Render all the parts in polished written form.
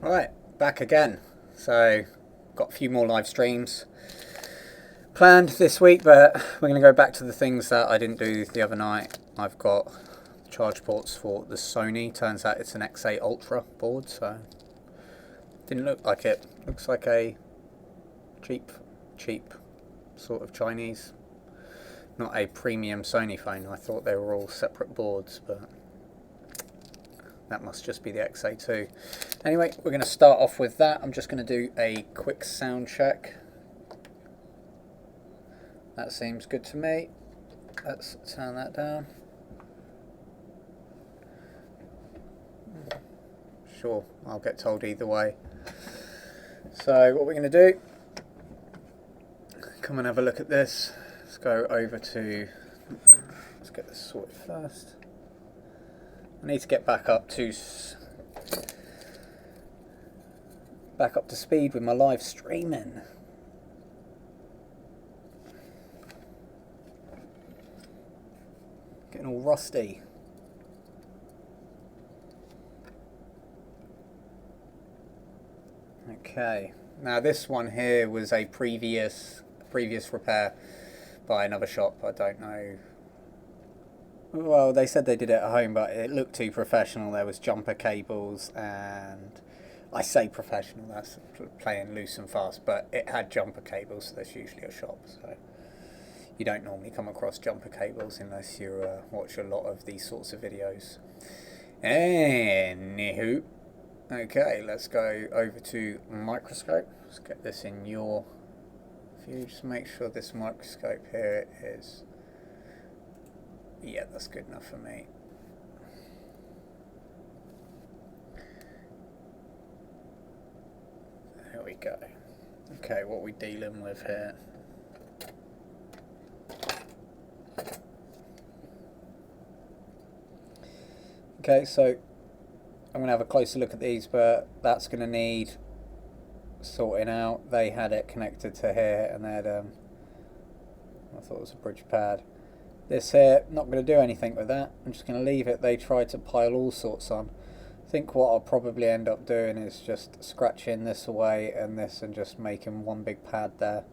Right, back again. So, got a few more live streams planned this week, but we're going to go back to the things that I didn't do the other night. I've got charge ports for the Sony. Turns out it's an X8 Ultra board, so didn't look like it. Looks like a cheap sort of Chinese, not a premium Sony phone. I thought they were all separate boards, but that must just be the XA2. Anyway, we're going to start off with that. I'm just going to do a quick sound check. That seems good to me. Let's turn that down. Sure, I'll get told either way. So what we're going to do, come and have a look at this. Let's go over to, let's get this sorted first. I need to get back up to speed with my live streaming. Getting all rusty. Okay, now this one here was a previous repair by another shop. I don't know. Well, they said they did it at home, but it looked too professional. There was jumper cables, and I say professional, that's playing loose and fast, but it had jumper cables, so there's usually a shop, so you don't normally come across jumper cables unless you watch a lot of these sorts of videos. Anywho, okay, let's go over to microscope. Let's get this in your view. Just make sure this microscope here is, yeah, that's good enough for me. There we go. Okay, what are we dealing with here? Okay, so I'm going to have a closer look at these, but that's going to need sorting out. They had it connected to here, and they had, I thought it was a bridge pad. This here, not going to do anything with that. I'm just going to leave it. They tried to pile all sorts on. I think what I'll probably end up doing is just scratching this away and this and just making one big pad there.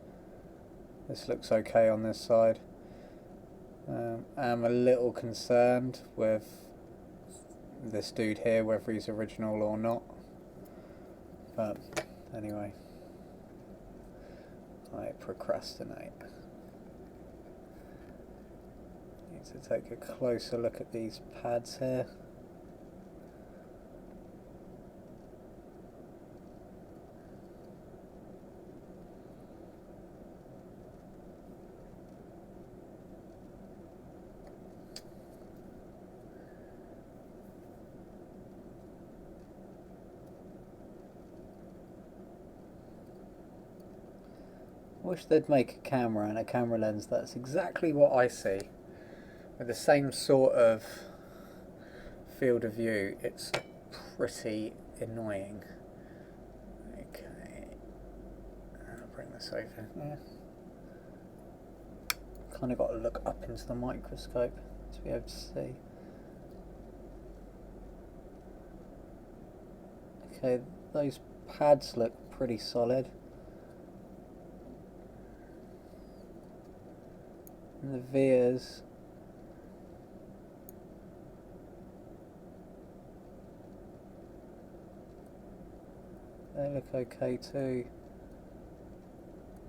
This looks okay on this side. I'm a little concerned with this dude here, whether he's original or not. But anyway, I procrastinate. Need to take a closer look at these pads here. Wish they'd make a camera and a camera lens that's exactly what I see, with the same sort of field of view. It's pretty annoying. Okay, I'll bring this over. Yeah, kind of got to look up into the microscope to be able to see. Okay, those pads look pretty solid. And the vias, they look okay too.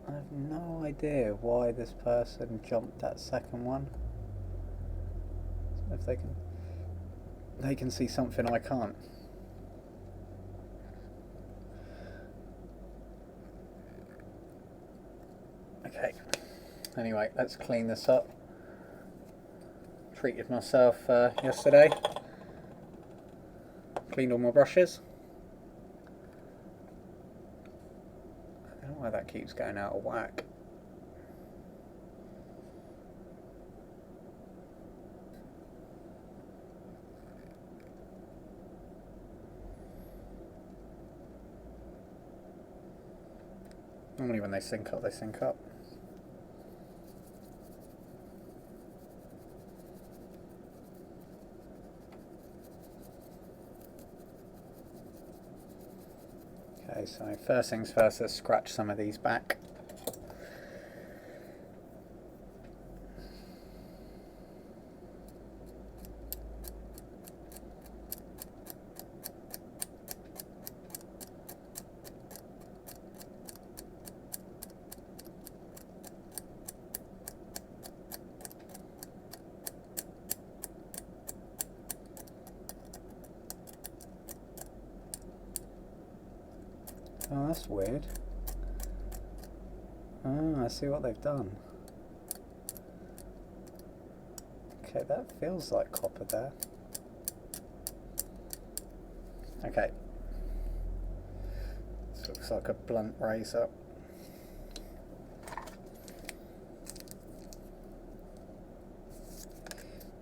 I have no idea why this person jumped that second one. So if they can see something I can't. Okay. Anyway, let's clean this up. Treated myself yesterday. Cleaned all my brushes. I don't know why that keeps going out of whack. Normally when they sync up, they sync up. Okay, so first things first, let's scratch some of these back. Oh, that's weird. Oh, I see what they've done. Okay, that feels like copper there. Okay. This looks like a blunt razor.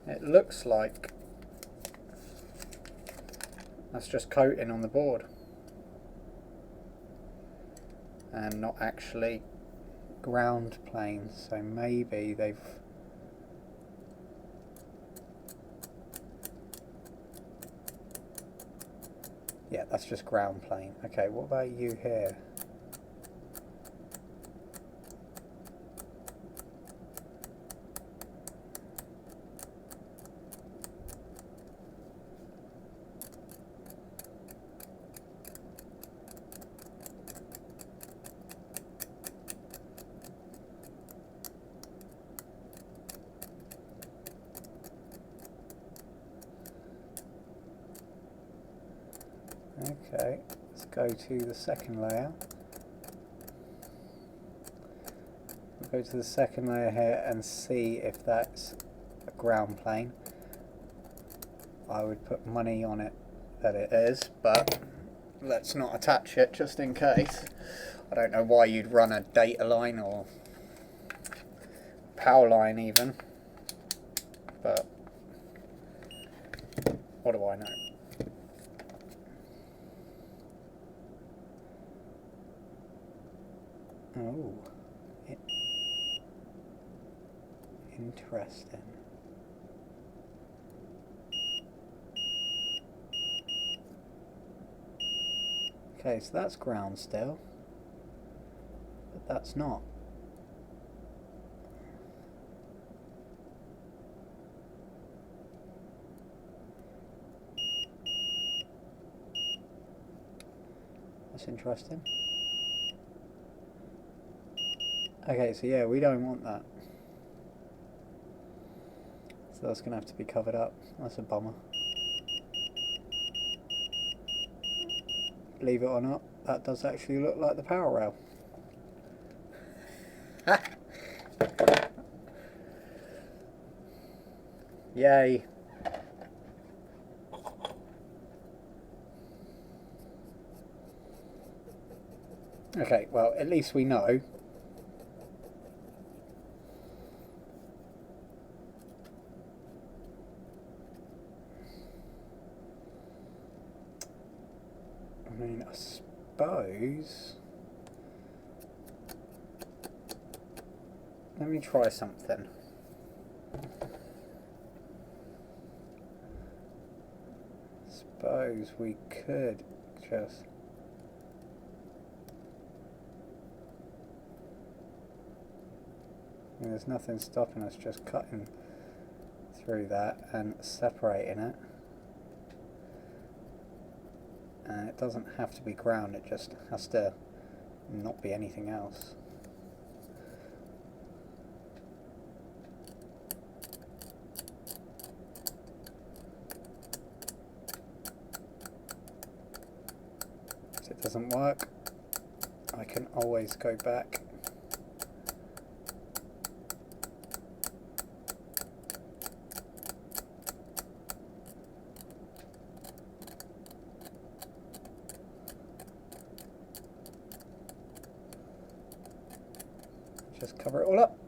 It looks like that's just coating on the board and not actually ground plane, so maybe they've yeah, that's just ground plane. Okay, what about you here? Okay, let's go to the second layer. We'll go to the second layer here and see if that's a ground plane. I would put money on it that it is, but let's not attach it just in case. I don't know why you'd run a data line or power line even, but what do I know? Oh, interesting. Okay, so that's ground still, but that's not. That's interesting. Okay, so yeah, we don't want that. So that's going to have to be covered up. That's a bummer. Believe it or not, that does actually look like the power rail. Yay. Okay, well, at least we know. I mean, I suppose... Let me try something. Suppose we could just... I mean, there's nothing stopping us just cutting through that and separating it. And it doesn't have to be ground, it just has to not be anything else. If it doesn't work, I can always go back . Just cover it all up.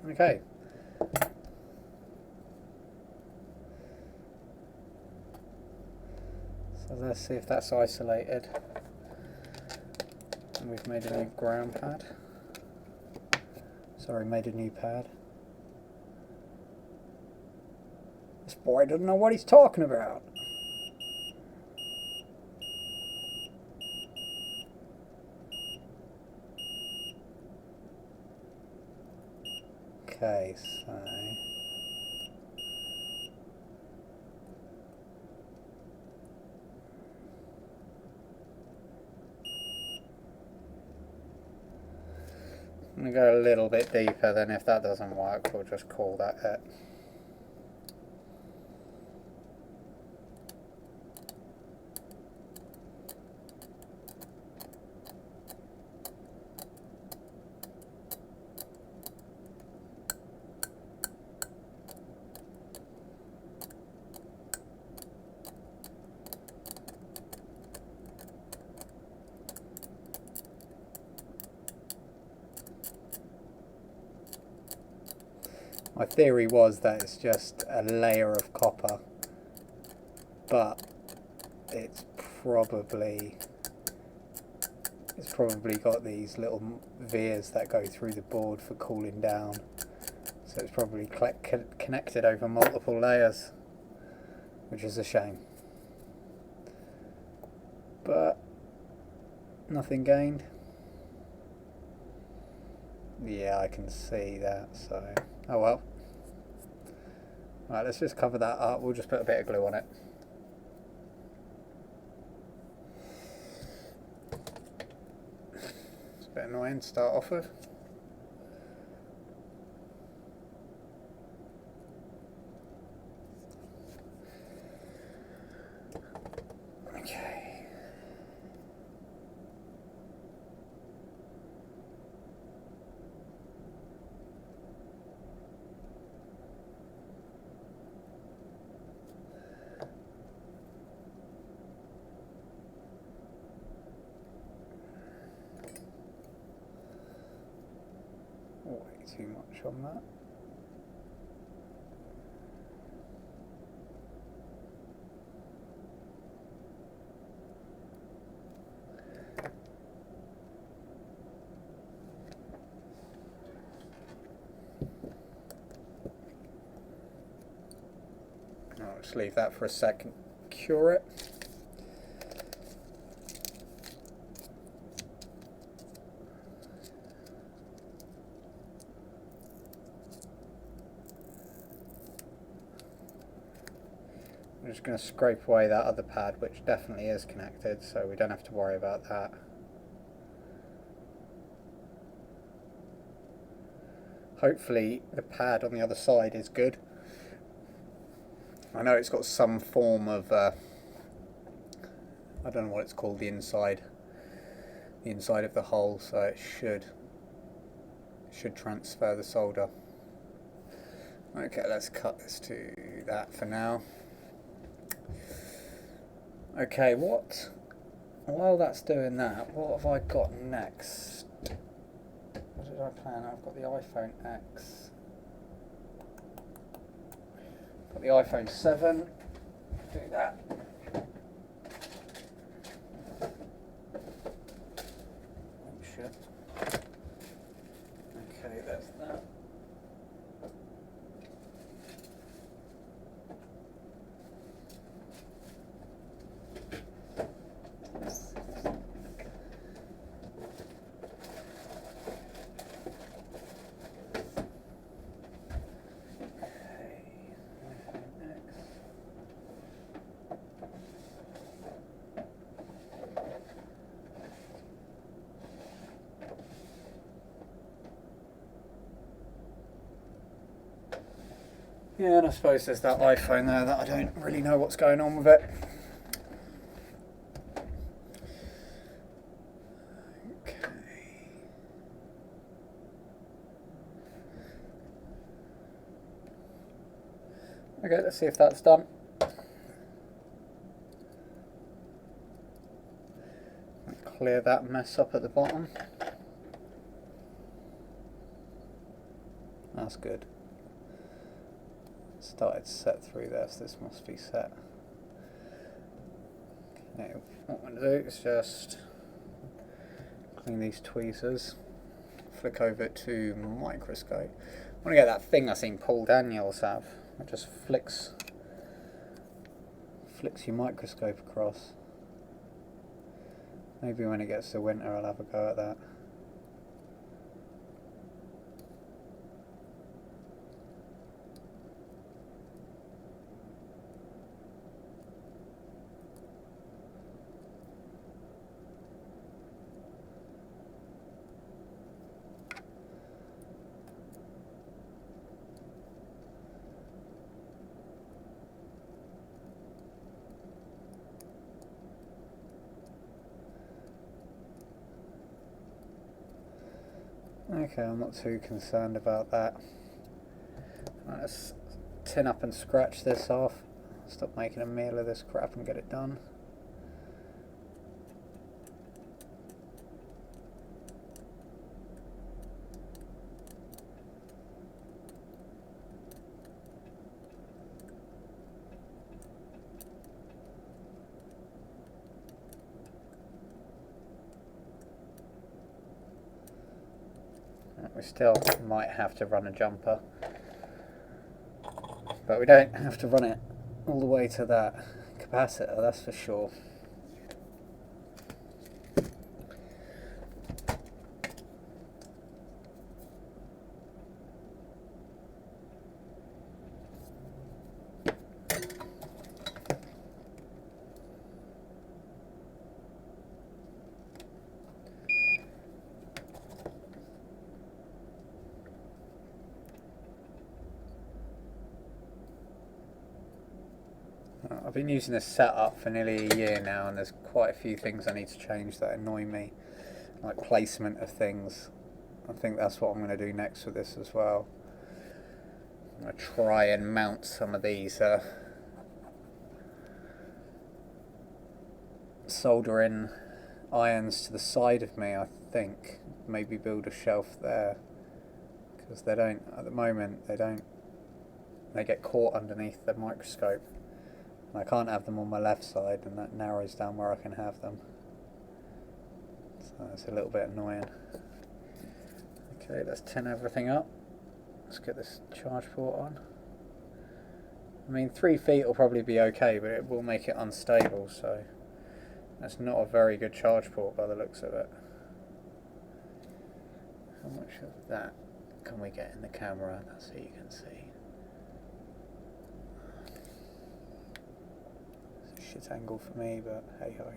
Okay. So let's see if that's isolated. And we've made a new ground pad. Sorry, made a new pad. This boy doesn't know what he's talking about. Okay, so I'm going to go a little bit deeper, then if that doesn't work we'll just call that it. My theory was that it's just a layer of copper, but it's probably got these little vias that go through the board for cooling down, so it's probably connected over multiple layers, which is a shame, but nothing gained. Yeah, I can see that, so oh well. Right, let's just cover that up. We'll just put a bit of glue on it. It's a bit annoying to start off with. Okay. Way too much on that. I'll just leave that for a second, cure it. I'm just going to scrape away that other pad, which definitely is connected, so we don't have to worry about that. Hopefully the pad on the other side is good. I know it's got some form of, I don't know what it's called, the inside of the hole, so it should transfer the solder. Okay, let's cut this to that for now. Okay, while that's doing that, what have I got next? What did I plan? I've got the iPhone X. Got the iPhone 7. Do that. Oh shit. Okay, that's that. Yeah, and I suppose there's that iPhone there that I don't really know what's going on with it. Okay, let's see if that's done. Clear that mess up at the bottom. That's good. Started to set through there, so this must be set. Okay, what I'm going to do is just clean these tweezers, flick over to Microscope. I want to get that thing I seen Paul Daniels have. It just flicks your microscope across. Maybe when it gets to winter I'll have a go at that. Okay, I'm not too concerned about that. Let's tin up and scratch this off. Stop making a meal of this crap and get it done. We still might have to run a jumper, but we don't have to run it all the way to that capacitor, that's for sure. I've been using this setup for nearly a year now, and there's quite a few things I need to change that annoy me, like placement of things. I think that's what I'm going to do next with this as well. I'm going to try and mount some of these soldering irons to the side of me, I think. Maybe build a shelf there, because they don't, at the moment, they get caught underneath the microscope. I can't have them on my left side, and that narrows down where I can have them. So it's a little bit annoying. Okay, let's tin everything up. Let's get this charge port on. I mean, 3 feet will probably be okay, but it will make it unstable, so that's not a very good charge port by the looks of it. How much of that can we get in the camera so you can see? Shit angle for me, but hey ho.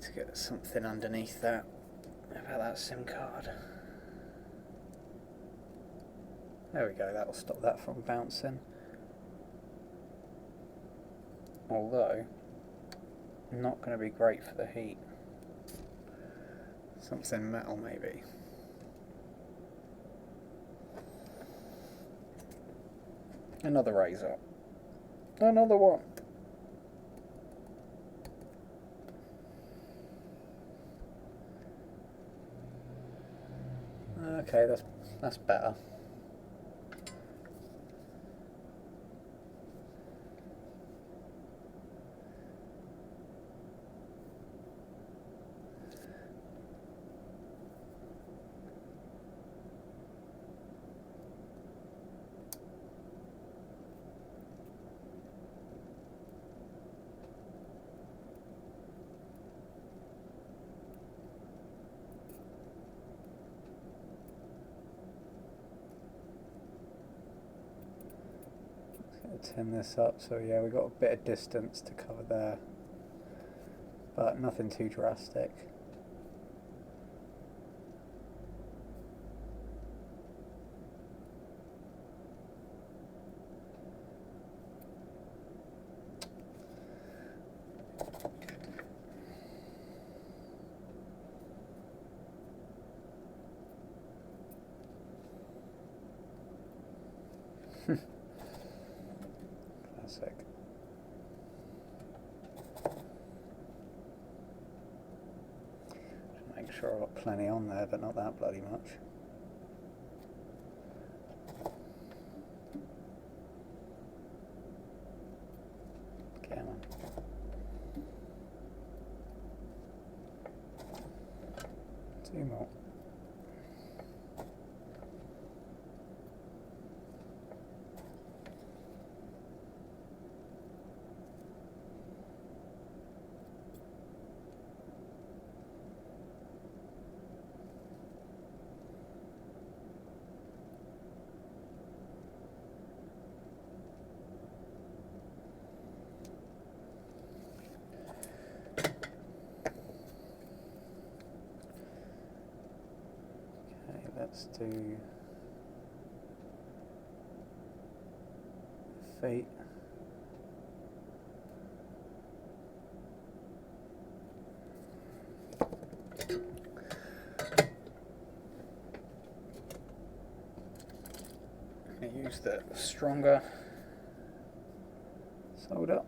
To get something underneath that. About that SIM card. There we go, that'll stop that from bouncing. Although, not going to be great for the heat. Something metal maybe. Another razor. Another one. Okay, that's better. Tin this up, so yeah, we've got a bit of distance to cover there, but nothing too drastic. Classic. Make sure I've got plenty on there, but not that bloody much. Come on. 2 more. Let's do feet. I'm going to use the stronger solder.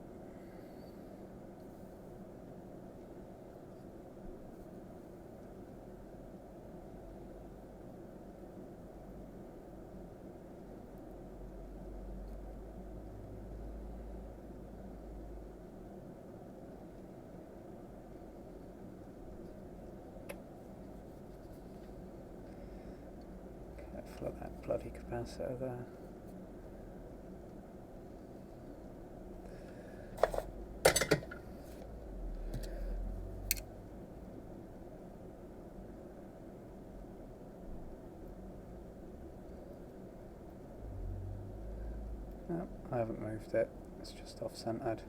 Careful of that bloody capacitor there. No, I haven't moved it, it's just off-centered.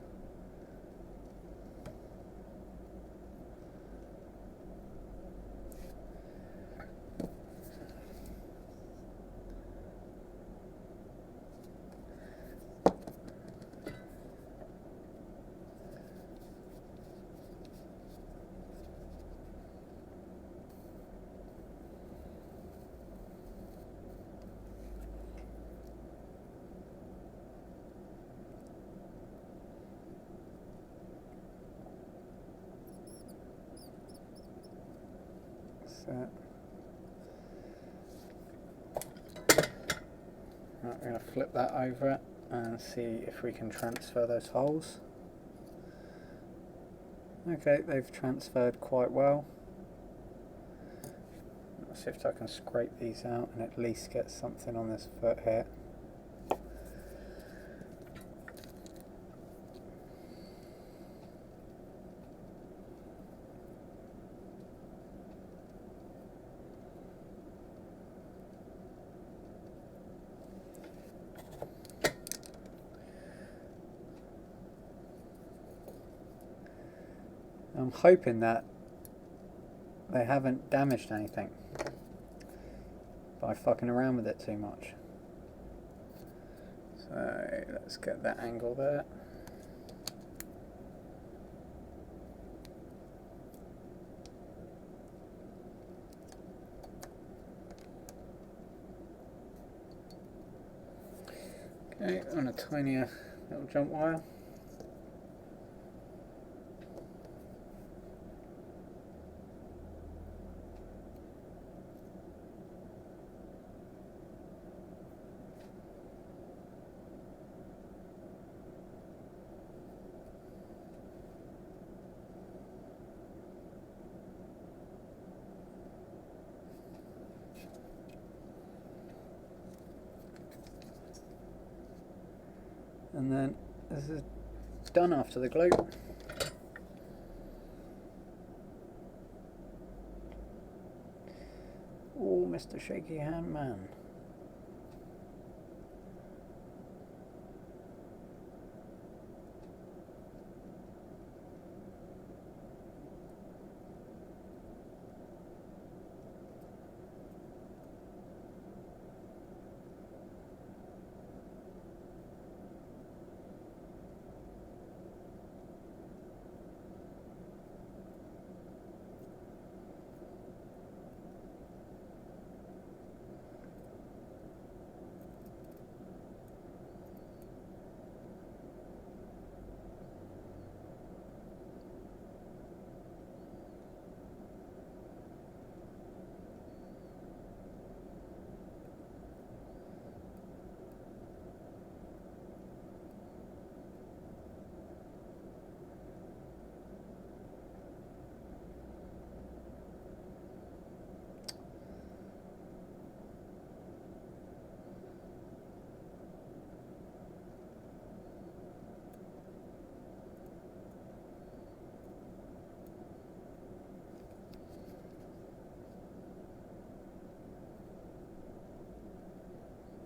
Right, we're going to flip that over it and see if we can transfer those holes. Okay, they've transferred quite well. Let's see if I can scrape these out and at least get something on this foot here. I'm hoping that they haven't damaged anything by fucking around with it too much. So let's get that angle there. Okay, on a tinier little jump wire. And then this is done after the glue. Oh, Mr. Shaky Hand Man.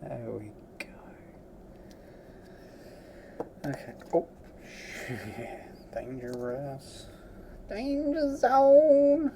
There we go. Okay. Oh, dangerous. Danger zone.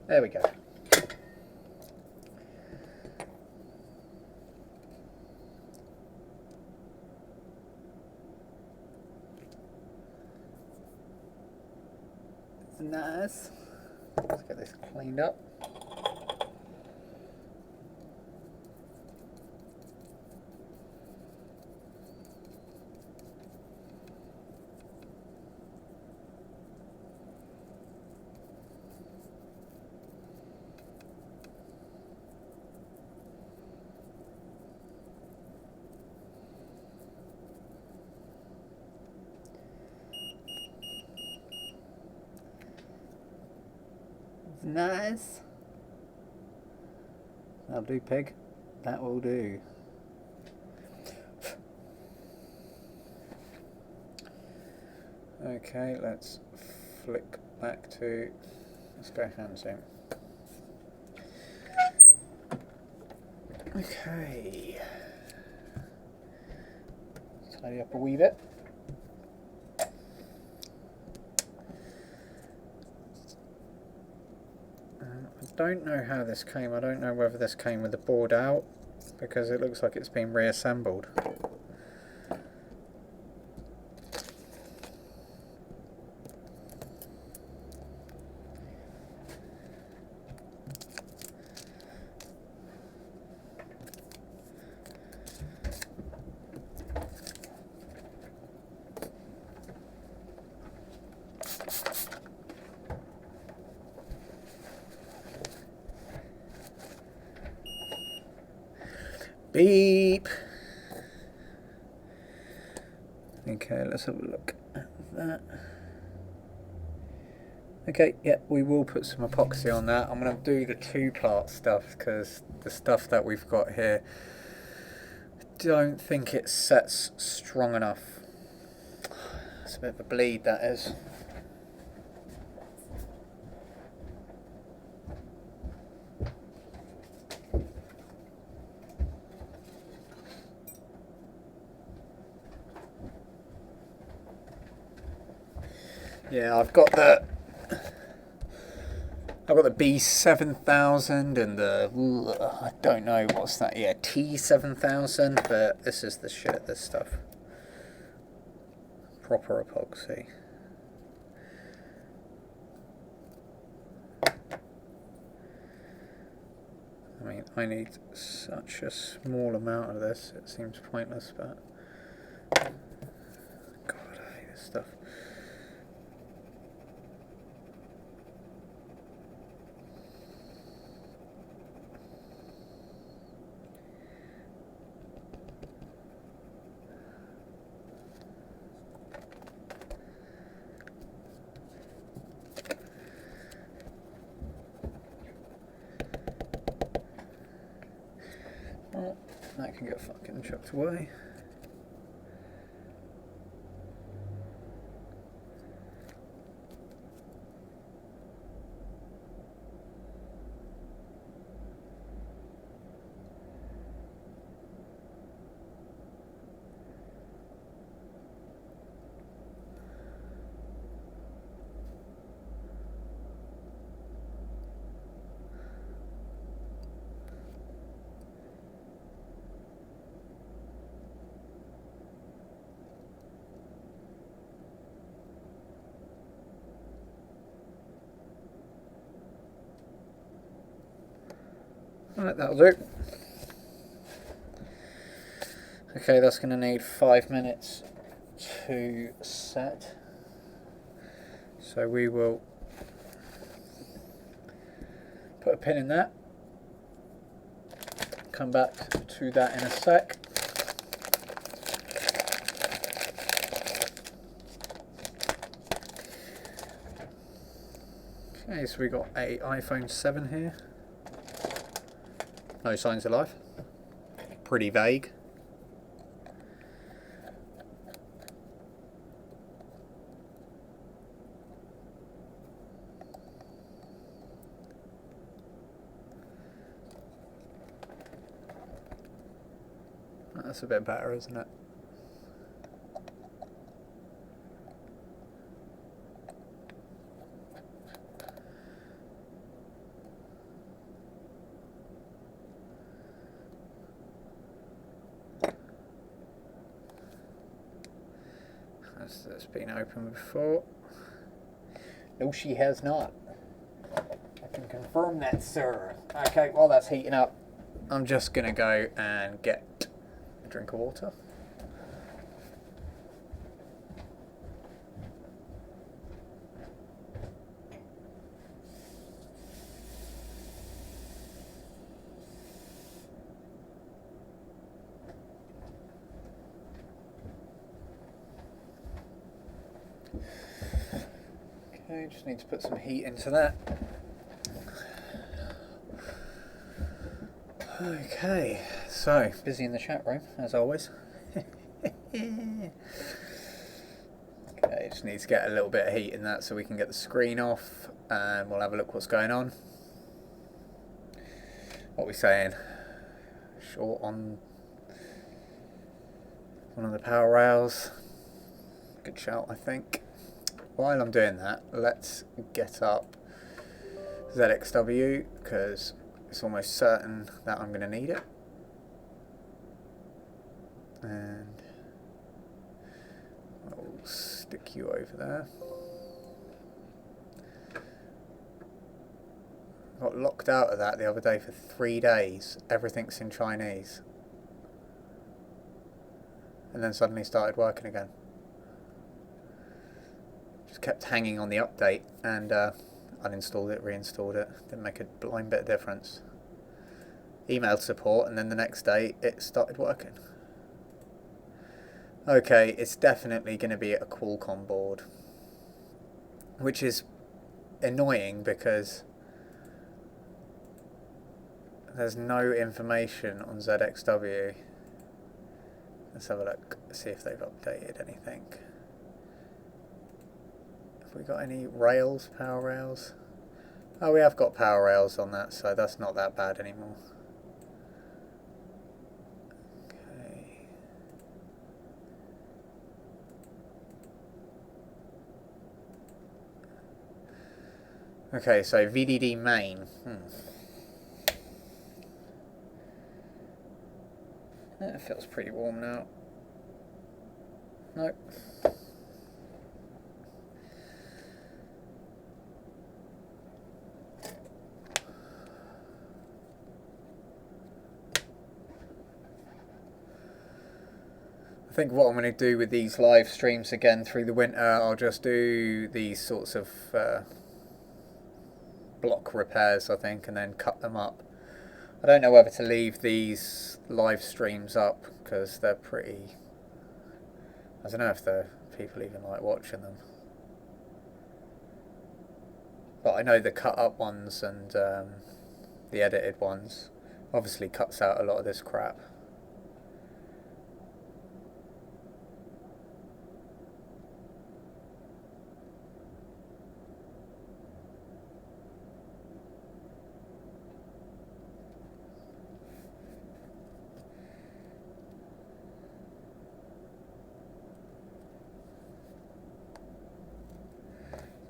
There we go. Nice. Let's get this cleaned up. Nice. That'll do, pig. That will do. Okay, let's flick back to, let's go hand zoom. Okay. Tidy up a wee bit. I don't know how this came. I don't know whether this came with the board out, because it looks like it's been reassembled. Beep. Okay, let's have a look at that. Okay, yeah, we will put some epoxy on that. I'm going to do the two-part stuff because the stuff that we've got here, I don't think it sets strong enough. It's a bit of a bleed, that is. Yeah, I've got the B7000 and the, I don't know what's that, yeah, T7000, but this is the shit, this stuff. Proper epoxy. I mean, I need such a small amount of this, it seems pointless, but God, I hate this stuff. Well, that can get fucking chucked away. Right, that'll do. Okay, that's going to need 5 minutes to set. So we will put a pin in that. Come back to that in a sec. Okay, so we got a iPhone 7 here. No signs of life. Pretty vague. That's a bit better, isn't it? Has this been opened before? No, she has not. I can confirm that, sir. Okay, while that's heating up, I'm just going to go and get a drink of water. Okay, just need to put some heat into that. Okay, so busy in the chat room as always. Okay, just need to get a little bit of heat in that so we can get the screen off and we'll have a look what's going on. What are we saying? Short on one of the power rails. Good shout, I think. While I'm doing that, let's get up ZXW because it's almost certain that I'm going to need it. And I'll stick you over there. I got locked out of that the other day for 3 days. Everything's in Chinese. And then suddenly started working again. Just kept hanging on the update and uninstalled it, reinstalled it. Didn't make a blind bit of difference. Emailed support and then the next day it started working. Okay, it's definitely going to be a Qualcomm board. Which is annoying because there's no information on ZXW. Let's have a look, see if they've updated anything. Have we got any rails, power rails? Oh, we have got power rails on that, so that's not that bad anymore. Okay. Okay, so VDD main. It feels pretty warm now. Nope. I think what I'm going to do with these live streams again through the winter, I'll just do these sorts of block repairs, I think, and then cut them up. I don't know whether to leave these live streams up because they're pretty... I don't know if the people even like watching them. But I know the cut up ones and the edited ones obviously cuts out a lot of this crap.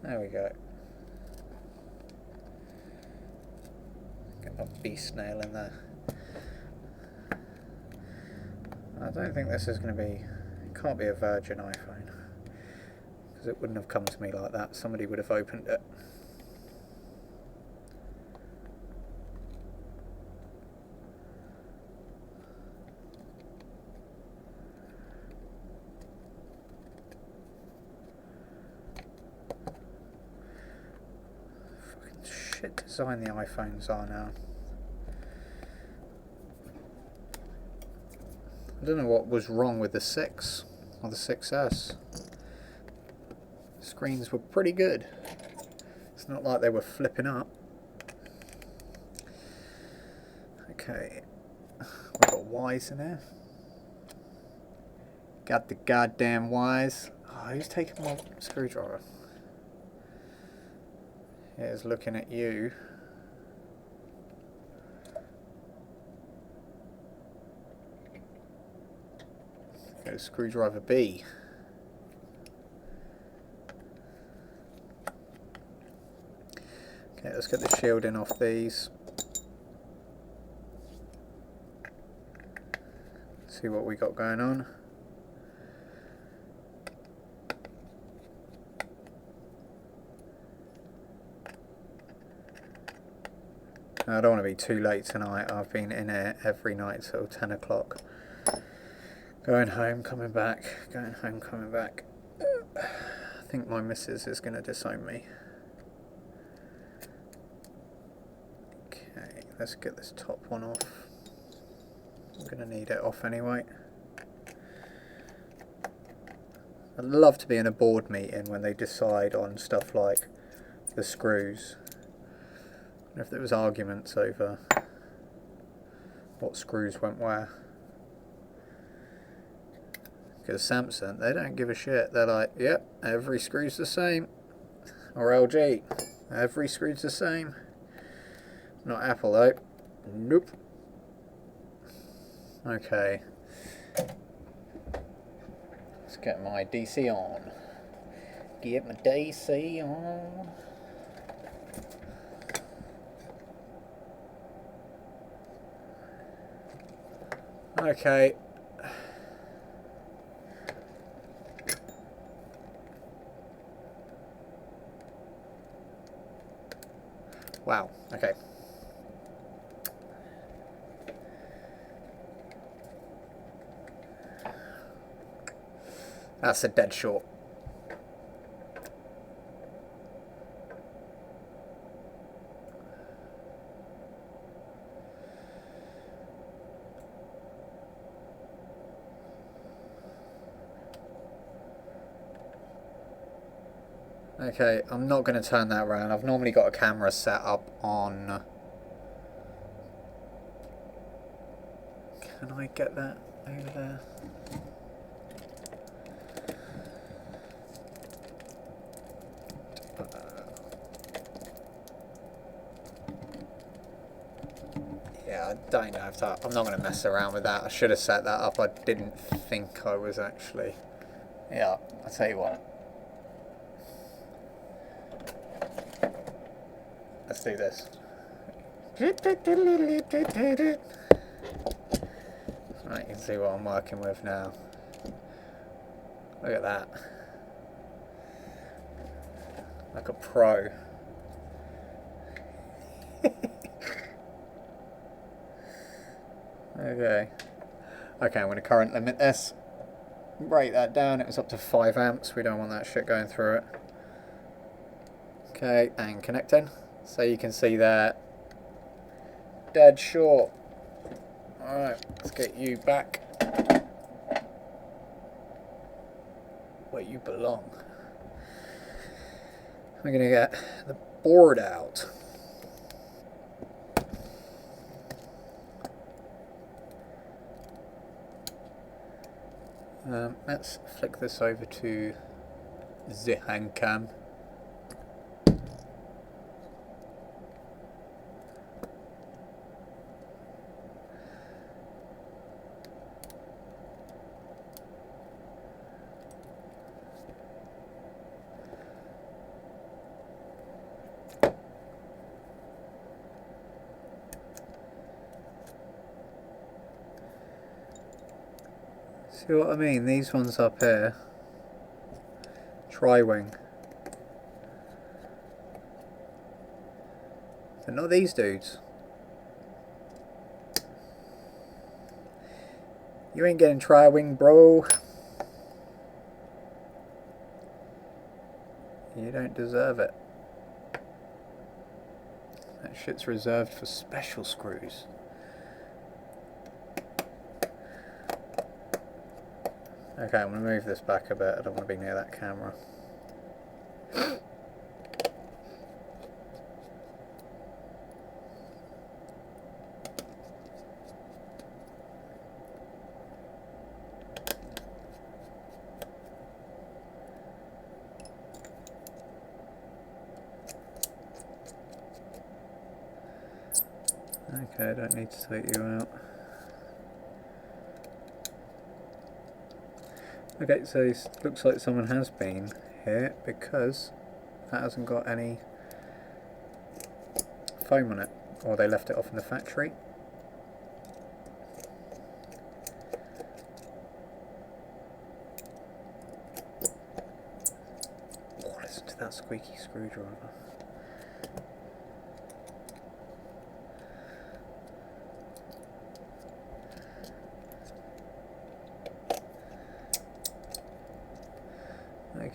There we go. Get a beast nail in there. I don't think this is going to be... It can't be a Virgin iPhone. Because it wouldn't have come to me like that. Somebody would have opened it. Shit design the iPhones are now. I don't know what was wrong with the 6 or the 6S. Screens were pretty good. It's not like they were flipping up. Okay, we've got Y's in there. Got the goddamn Y's. Oh, who's taking my screwdriver? Here's looking at you. Go to screwdriver B. Okay, let's get the shielding off these. See what we got going on. I don't want to be too late tonight. I've been in here every night till 10 o'clock. Going home, coming back, going home, coming back. I think my missus is going to disown me. Okay, let's get this top one off. I'm going to need it off anyway. I'd love to be in a board meeting when they decide on stuff like the screws. If there was arguments over what screws went where. Because Samsung, they don't give a shit. They're like, yep, every screw's the same. Or LG, every screw's the same. Not Apple though. Nope. Okay. Let's get my DC on. Get my DC on. Okay. Wow, okay. That's a dead short. Okay, I'm not going to turn that around. I've normally got a camera set up on... Can I get that over there? Yeah, I don't know if that... I'm not going to mess around with that. I should have set that up. I didn't think I was actually... Yeah, I'll tell you what. Let's do this. Right, you can see what I'm working with now. Look at that. Like a pro. Okay. Okay, I'm going to current limit this. Break that down. It was up to 5 amps. We don't want that shit going through it. Okay, and connecting. So you can see there. Dead short. Alright, let's get you back where you belong. We're going to get the board out. Let's flick this over to the hand cam. See what I mean? These ones up here, tri-wing. They're not these dudes. You ain't getting tri-wing, bro. You don't deserve it. That shit's reserved for special screws. Okay, I'm going to move this back a bit. I don't want to be near that camera. Okay, I don't need to take you out. Okay, so it looks like someone has been here because that hasn't got any foam on it, or they left it off in the factory. Oh, listen to that squeaky screwdriver.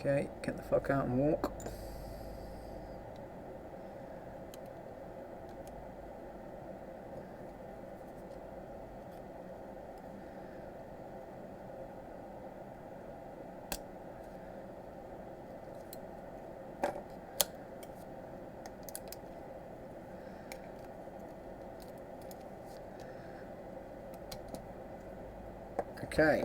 Okay, get the fuck out and walk. Okay.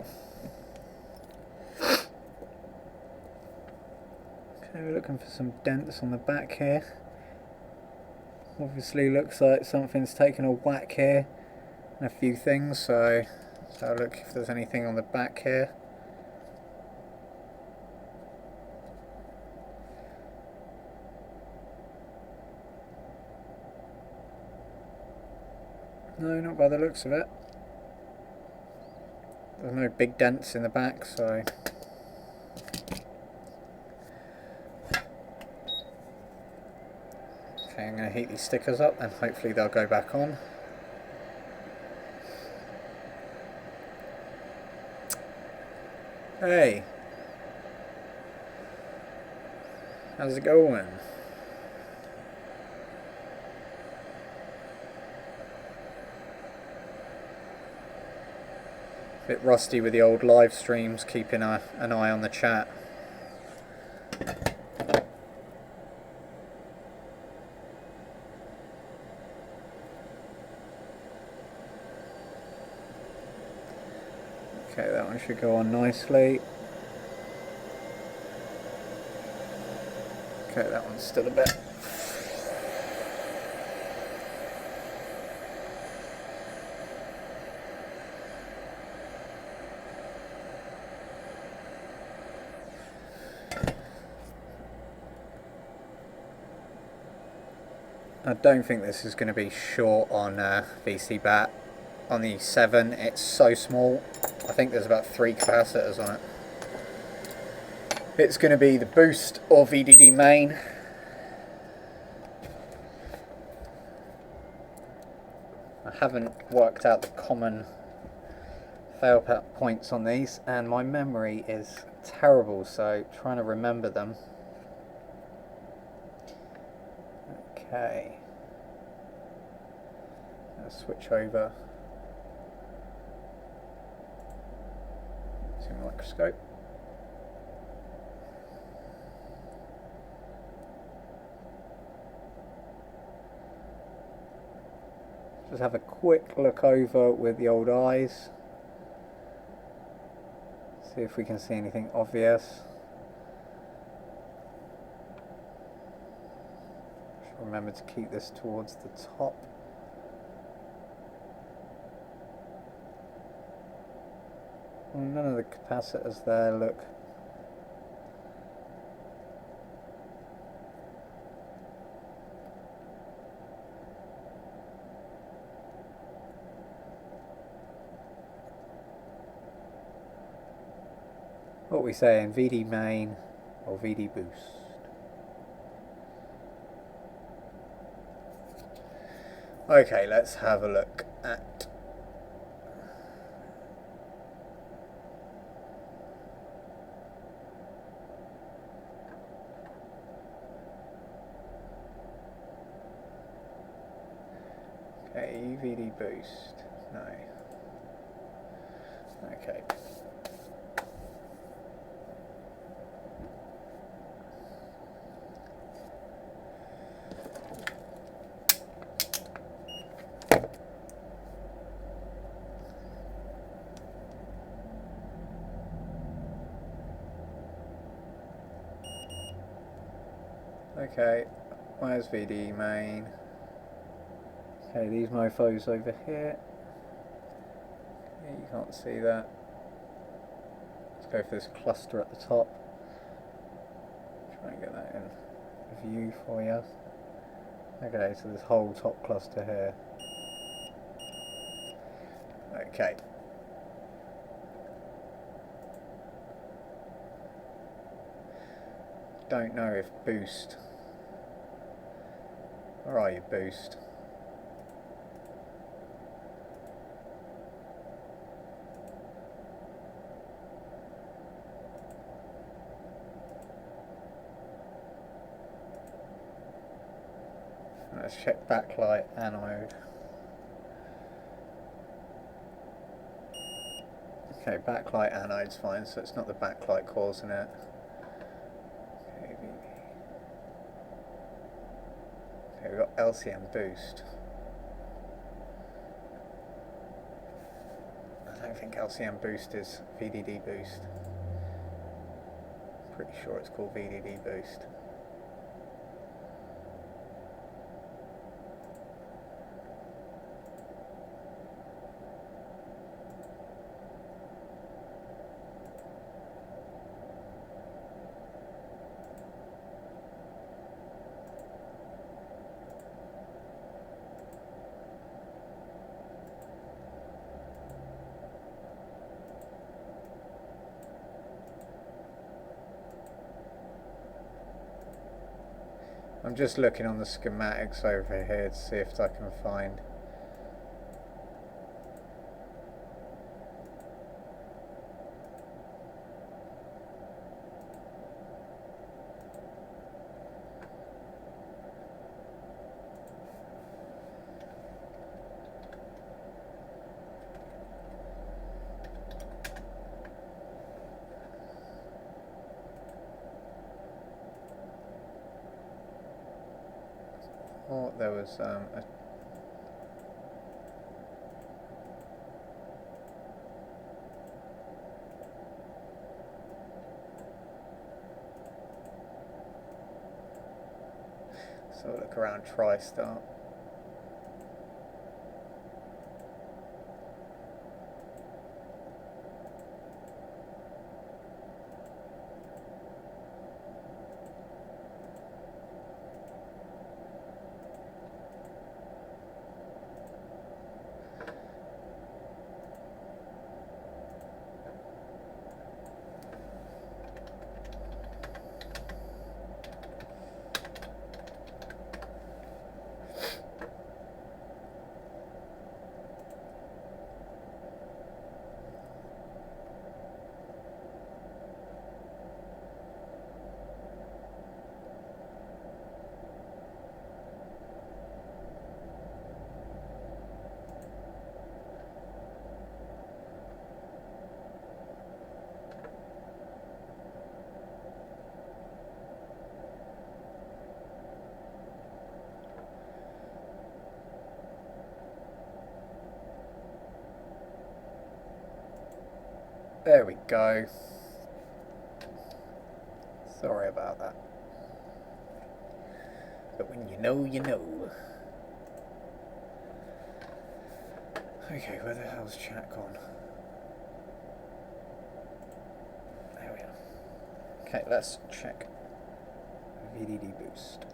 Okay, we're looking for some dents on the back here. Obviously looks like something's taken a whack here and a few things, so let's have a look if there's anything on the back here. No, not by the looks of it. There's no big dents in the back, so okay, I'm going to heat these stickers up and hopefully they'll go back on. Hey! How's it going? Bit rusty with the old live streams, keeping an eye on the chat. Okay, that one should go on nicely. Okay, that one's still a bit. I don't think this is going to be short on VC bat. On the 7, it's so small. I think there's about 3 capacitors on it. It's going to be the boost or VDD main. I haven't worked out the common fail points on these, and my memory is terrible, so trying to remember them. Okay. Let's switch over to microscope. Just have a quick look over with the old eyes. See if we can see anything obvious. Just remember to keep this towards the top. Well, none of the capacitors there look. What are we saying? VD main or VD boost? Okay, let's have a look at VD boost. No. Okay. Okay, where's VD main? Okay, these mofos over here. Yeah, you can't see that. Let's go for this cluster at the top. Try and get that in view for you. Okay, so this whole top cluster here. Okay. Don't know if boost. Where are you, boost? Let's check backlight anode. Okay, backlight anode's fine, so it's not the backlight causing it. Okay, we've got LCM boost. I don't think LCM boost is VDD boost. Pretty sure it's called VDD boost. I'm just looking on the schematics over here to see if I can find. Oh, there was a so look around TriStart. There we go. Sorry about that. But when you know, you know. Okay, where the hell's chat gone? There we are. Okay, let's check VDD boost.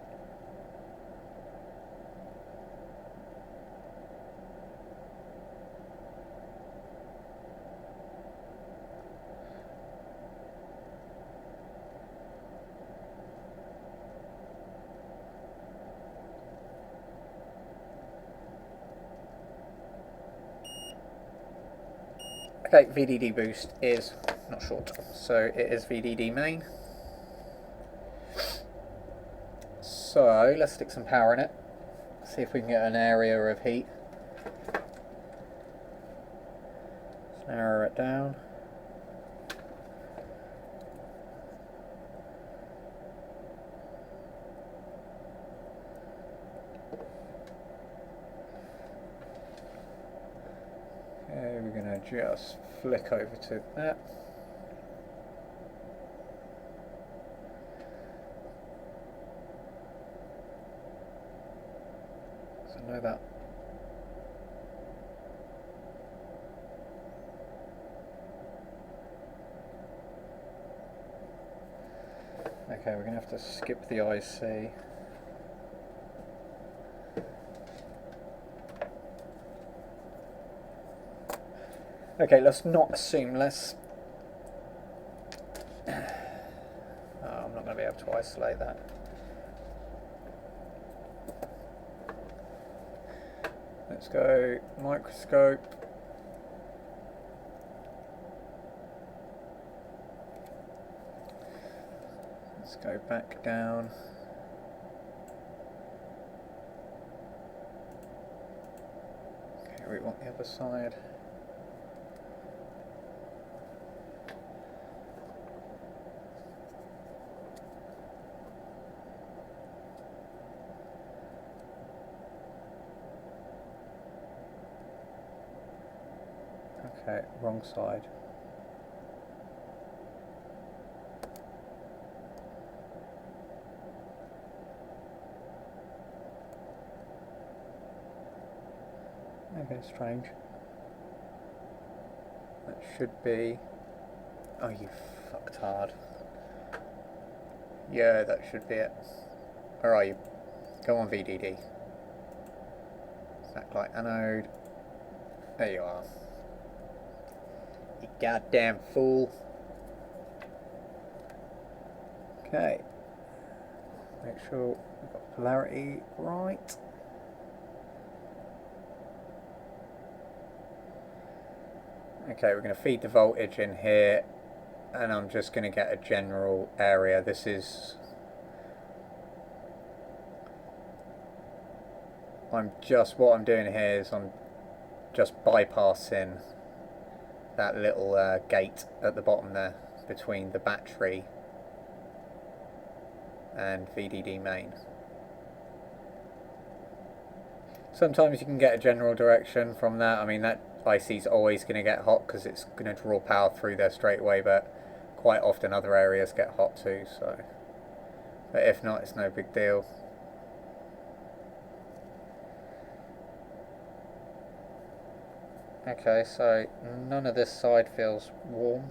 Okay, VDD boost is not short, so it is VDD main. So let's stick some power in it, see if we can get an area of heat. Let's narrow it down. Okay, we're going to just flick over to that. So know that. Okay, we're going to have to skip the IC. Okay, let's not assume, let's... Oh, I'm not going to be able to isolate that. Let's go microscope. Let's go back down. we want the other side. Okay, wrong side. Okay, strange. That should be... Oh, you fucktard. Yeah, that should be it. Where are you? Go on, VDD. Backlight anode. There you are. You goddamn fool. Okay. Make sure we've got polarity right. Okay, we're going to feed the voltage in here, and I'm just going to get a general area. This is... what I'm doing here is I'm just bypassing that little gate at the bottom there between the battery and VDD main. Sometimes you can get a general direction from that. I mean, that IC's always going to get hot because it's going to draw power through there straight away, but quite often other areas get hot too, so... But if not, it's no big deal. Okay, so none of this side feels warm.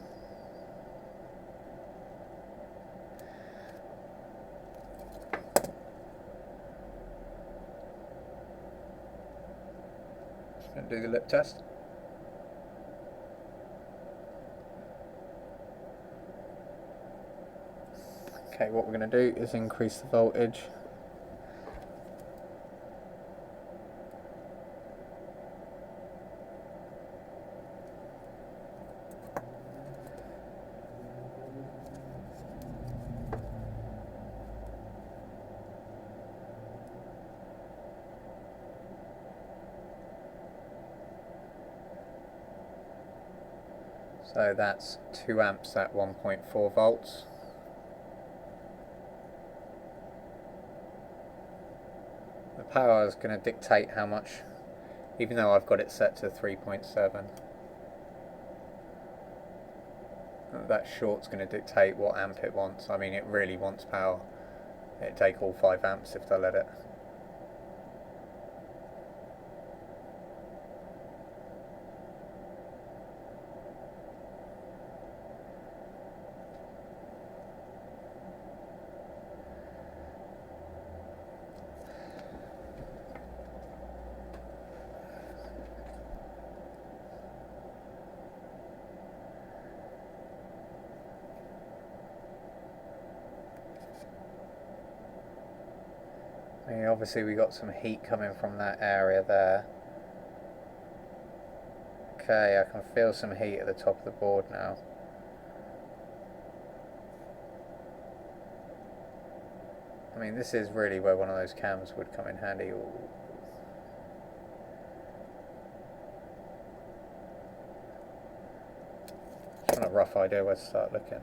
Just going to do the lip test. Okay, what we're going to do is increase the voltage. So that's 2 amps at 1.4 volts. The power is going to dictate how much, even though I've got it set to 3.7. That short's going to dictate what amp it wants. I mean, it really wants power. It'd take all 5 amps if they let it. I mean, obviously we got some heat coming from that area there. Okay, I can feel some heat at the top of the board now. I mean, this is really where one of those cams would come in handy. Ooh. Just got a rough idea where to start looking.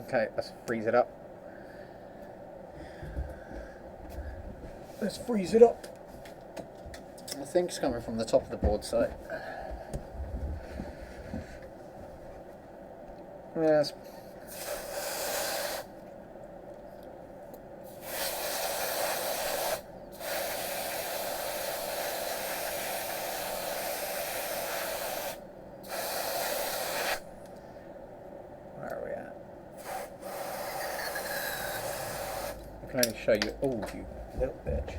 Okay, let's freeze it up. Let's freeze it up. I think it's coming from the top of the board, so... Yes. Where are we at? I can only show you... Oh, you little bitch.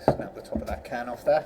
Snap the top of that can off there.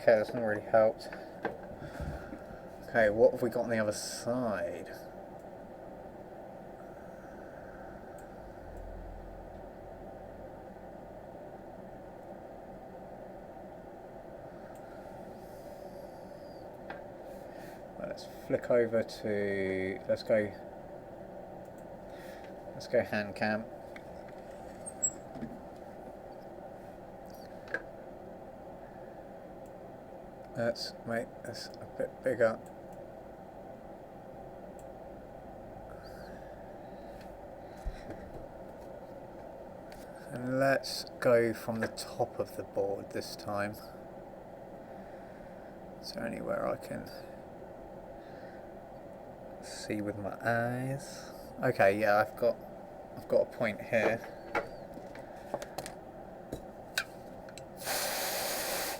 Okay, that's not really helped. Okay, what have we got on the other side? Well, let's flick over to, let's go hand cam. Let's make this a bit bigger. And let's go from the top of the board this time. Is there anywhere I can see with my eyes? Okay, yeah, I've got a point here.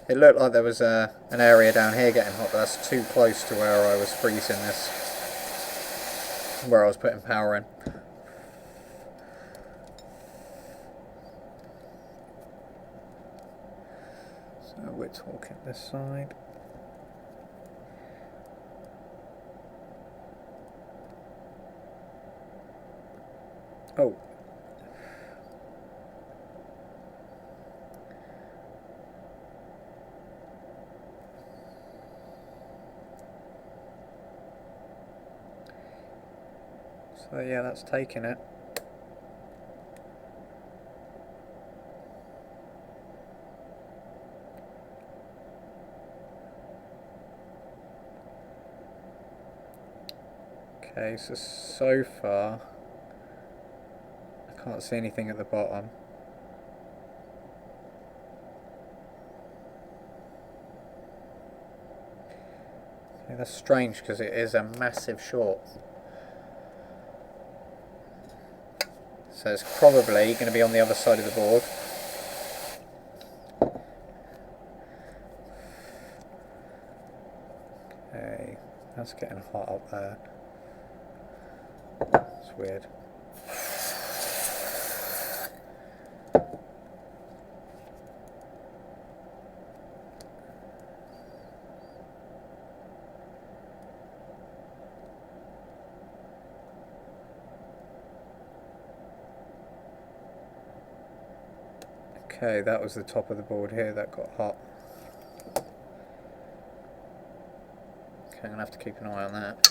It looked like there was an area down here getting hot, but that's too close to where I was freezing this, where I was putting power in. So we're talking this side. Oh. So yeah, that's taking it. Okay, so far I can't see anything at the bottom. Okay, that's strange because it is a massive short. So it's probably going to be on the other side of the board. Okay, that's getting hot up there. It's weird. Okay, that was the top of the board here that got hot. Okay, I'm going to have to keep an eye on that.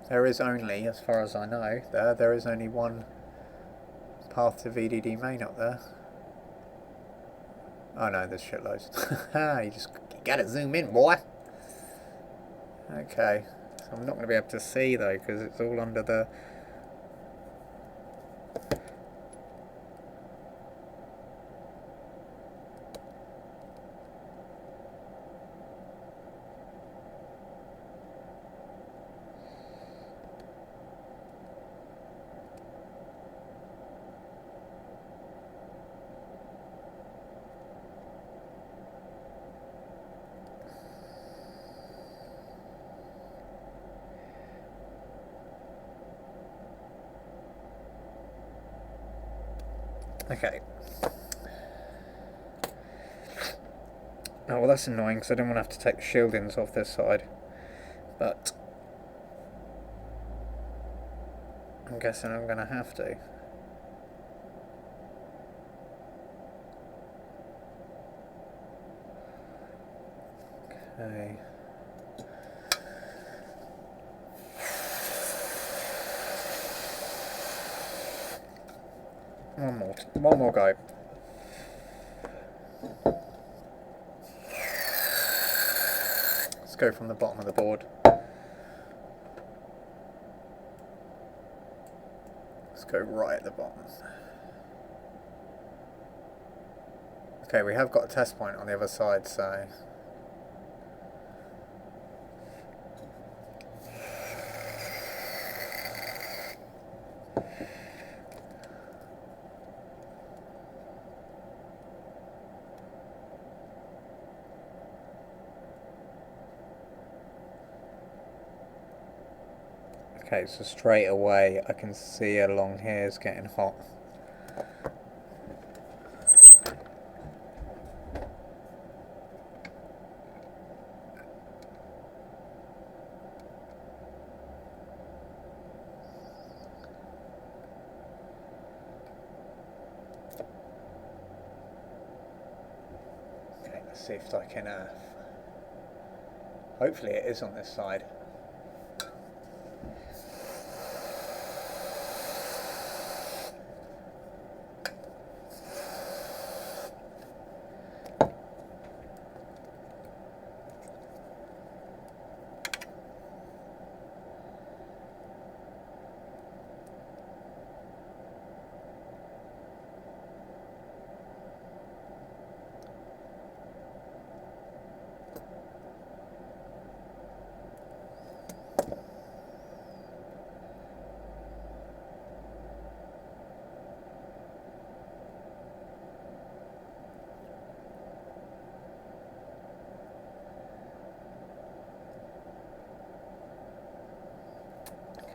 There is only, as far as I know, there is only one path to VDD main up there. Oh no, there's shitloads. you gotta zoom in, boy. Okay, so I'm not going to be able to see though because it's all under the... Okay. Oh well, that's annoying because I don't want to have to take the shieldings off this side. But I'm guessing I'm going to have to. Okay. One more go. Let's go from the bottom of the board. Let's go right at the bottom. Okay, we have got a test point on the other side, so... Okay, so straight away I can see along here is getting hot. Okay, let's see if I can, hopefully it is on this side.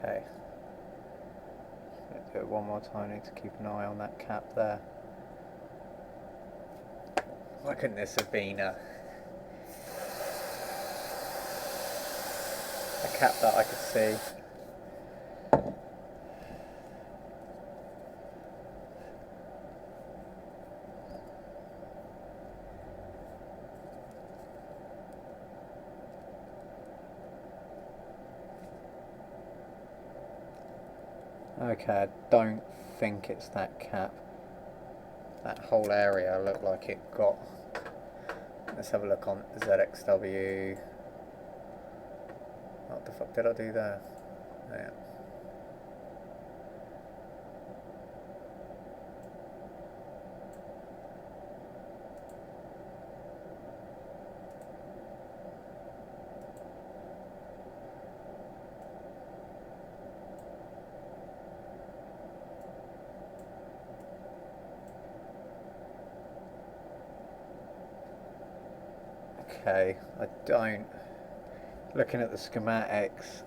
Okay, let's do it one more time. I need to keep an eye on that cap there. Why couldn't this have been a cap that I could see? Okay, I don't think it's that cap. That whole area looked like it got... Let's have a look on ZXW. What the fuck did I do there? Yeah. Okay, I don't... Looking at the schematics,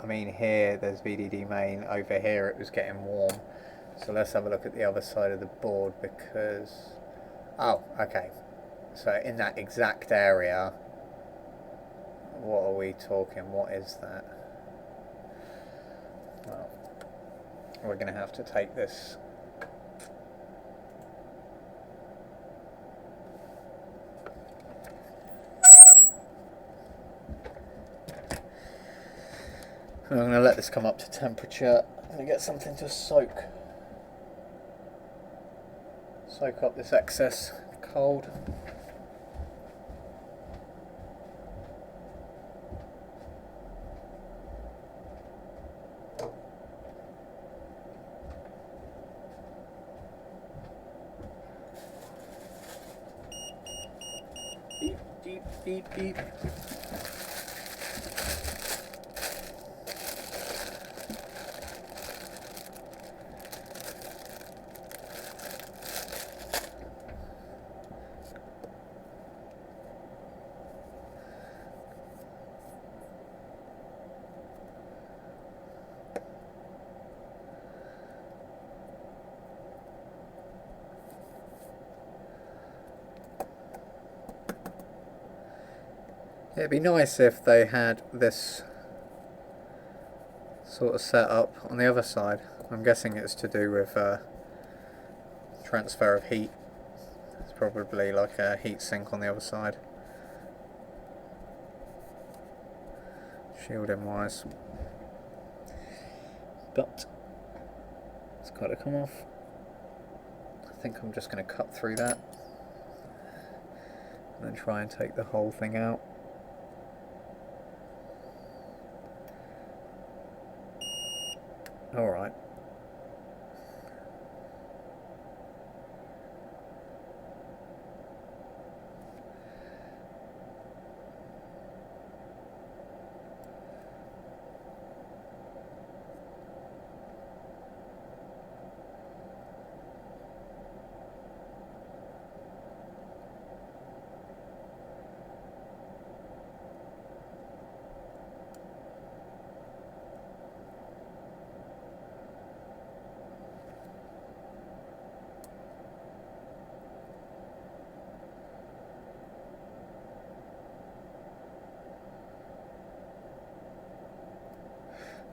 I mean here there's VDD main, over here it was getting warm. So let's have a look at the other side of the board because... Oh, okay. So in that exact area, what are we talking? What is that? Well, we're going to have to take this... I'm going to let this come up to temperature. I'm going to get something to soak up this excess cold. Beep, beep, beep, beep. It'd be nice if they had this sort of set up on the other side. I'm guessing it's to do with transfer of heat. It's probably like a heat sink on the other side. Shielding wise. But it's got to come off. I think I'm just going to cut through that and then try and take the whole thing out. Alright.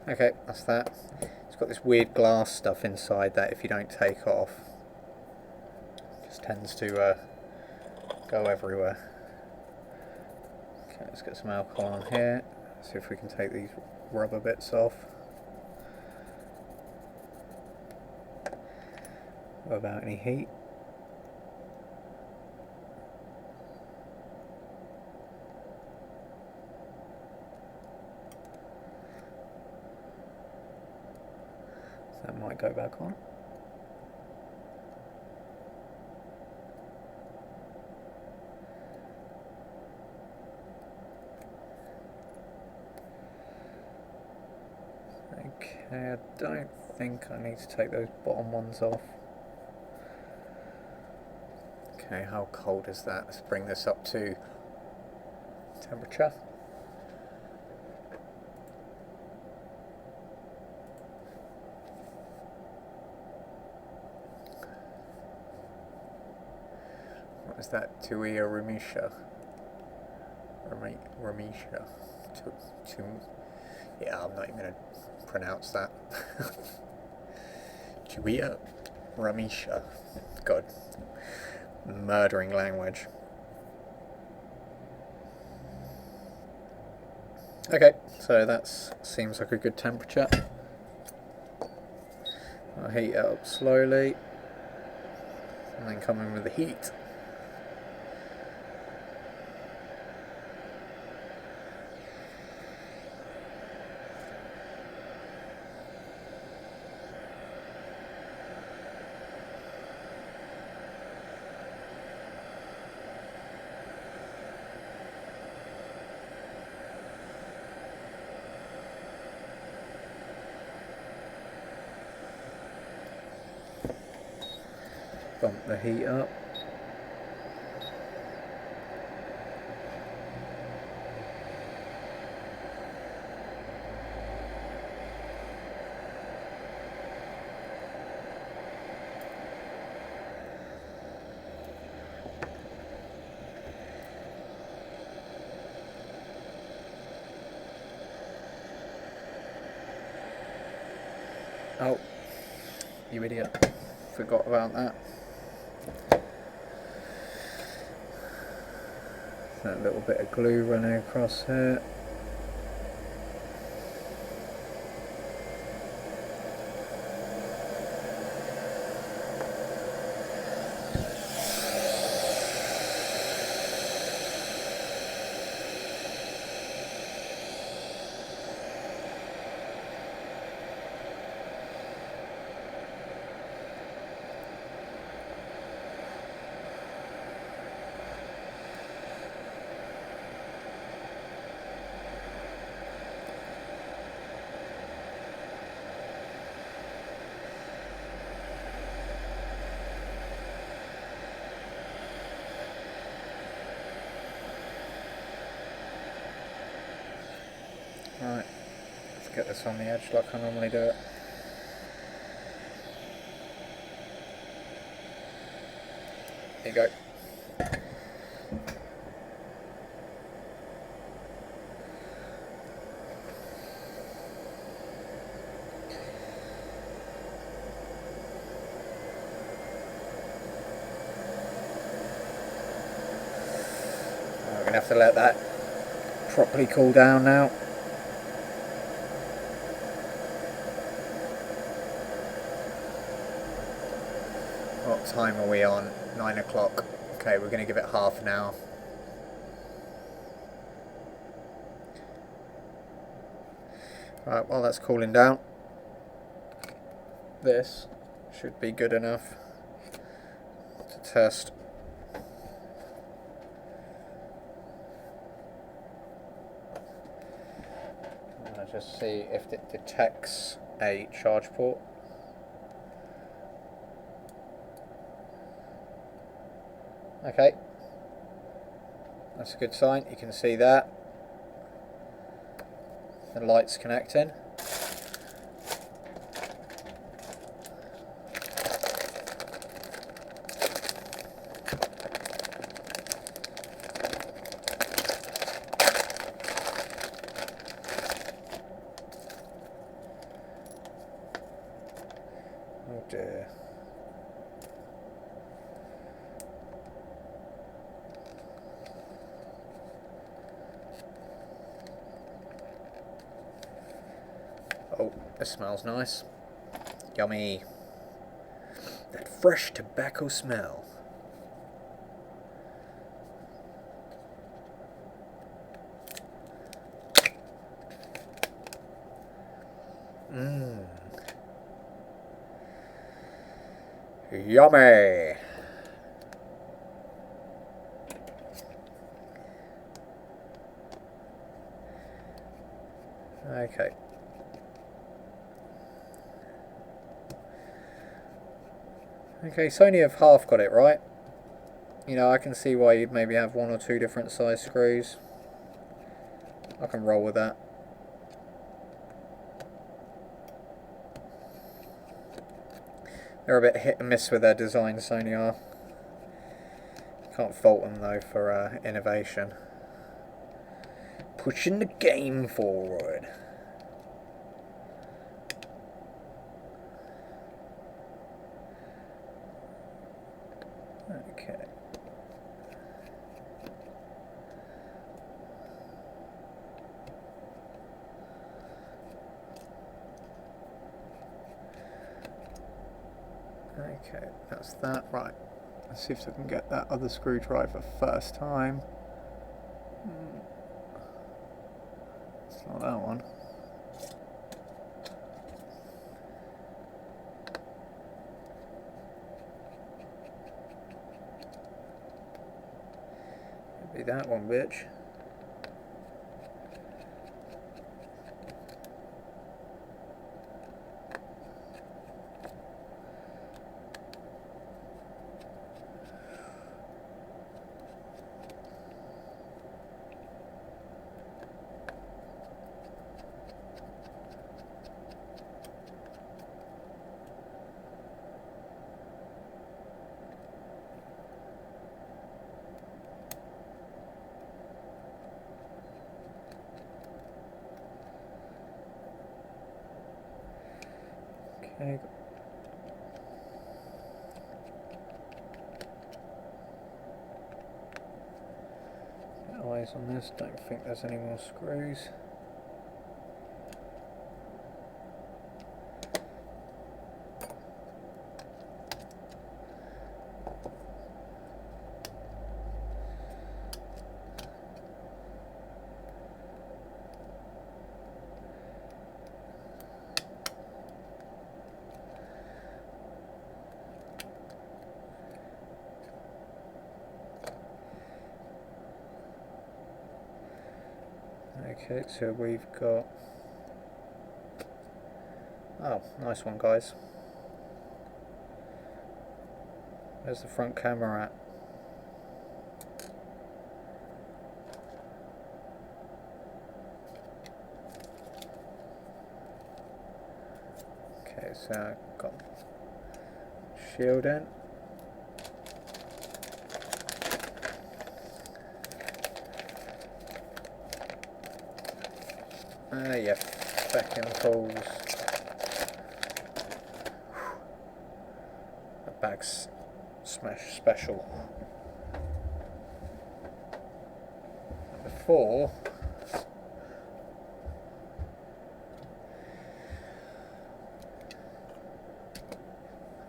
Okay, that's that. It's got this weird glass stuff inside that if you don't take off, just tends to go everywhere. Okay, let's get some alcohol on here. See if we can take these rubber bits off. What about any heat? That might go back on. Okay, I don't think I need to take those bottom ones off. Okay, how cold is that? Let's bring this up to temperature. What is that? Tuia Ramisha. Ramisha. Yeah, I'm not even going to pronounce that. Tuia Ramisha. God. Murdering language. Okay, so that seems like a good temperature. I'll heat it up slowly and then come in with the heat. Bump the heat up. Oh, you idiot. Forgot about that. That little bit of glue running across here. Right, let's get this on the edge like I normally do it. There you go. We're going to have to let that properly cool down now. What time are we on? 9 o'clock. Okay, we're going to give it half an hour. Right, while that's cooling down, this should be good enough to test. I'm going to just see if it detects a charge port. Okay, that's a good sign. You can see that the light's connecting. This smells nice. Yummy. That fresh tobacco smell. Mmm. Yummy. Okay. Okay, Sony have half got it right. You know, I can see why you'd maybe have one or two different size screws. I can roll with that. They're a bit hit and miss with their design, Sony are. Can't fault them though for innovation. Pushing the game forward. Okay. Okay, that's that. Right. Let's see if I can get that other screwdriver first time. It's not that one. It'll be that one, bitch. Okay. Eyes on this, don't think there's any more screws. Okay, so we've got... Oh, nice one, guys. Where's the front camera at? Okay, so I've got shield in. Yeah, fucking holes. The bag's smash special. Before,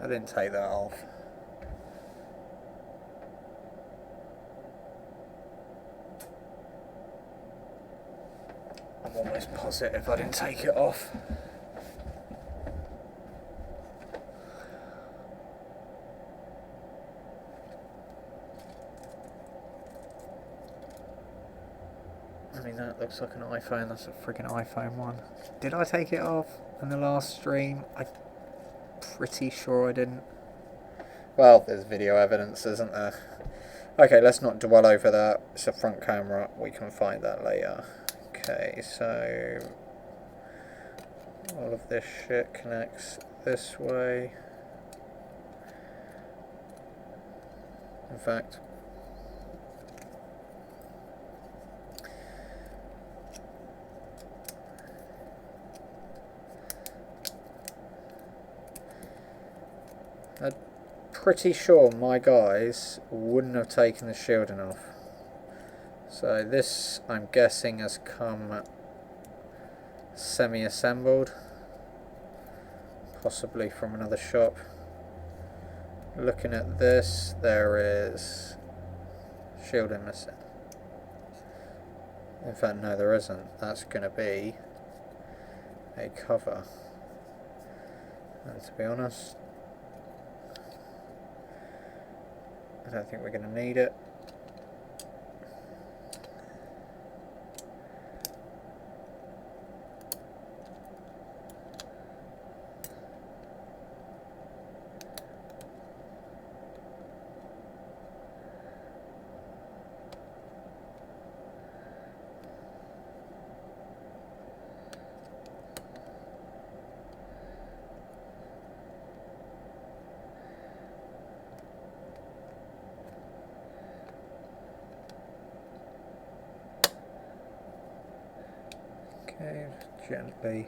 I didn't take that off. I'm almost positive I didn't take it off. I mean, that looks like an iPhone. That's a freaking iPhone one. Did I take it off in the last stream? I'm pretty sure I didn't. Well, there's video evidence, isn't there? Okay, let's not dwell over that. It's a front camera. We can find that later. Okay, so all of this shit connects this way. In fact, I'm pretty sure my guys wouldn't have taken the shielding off. So this, I'm guessing, has come semi-assembled. possibly from another shop. Looking at this, there is shielding missing. In fact, no, there isn't. That's going to be a cover. And to be honest, I don't think we're going to need it. Okay, gently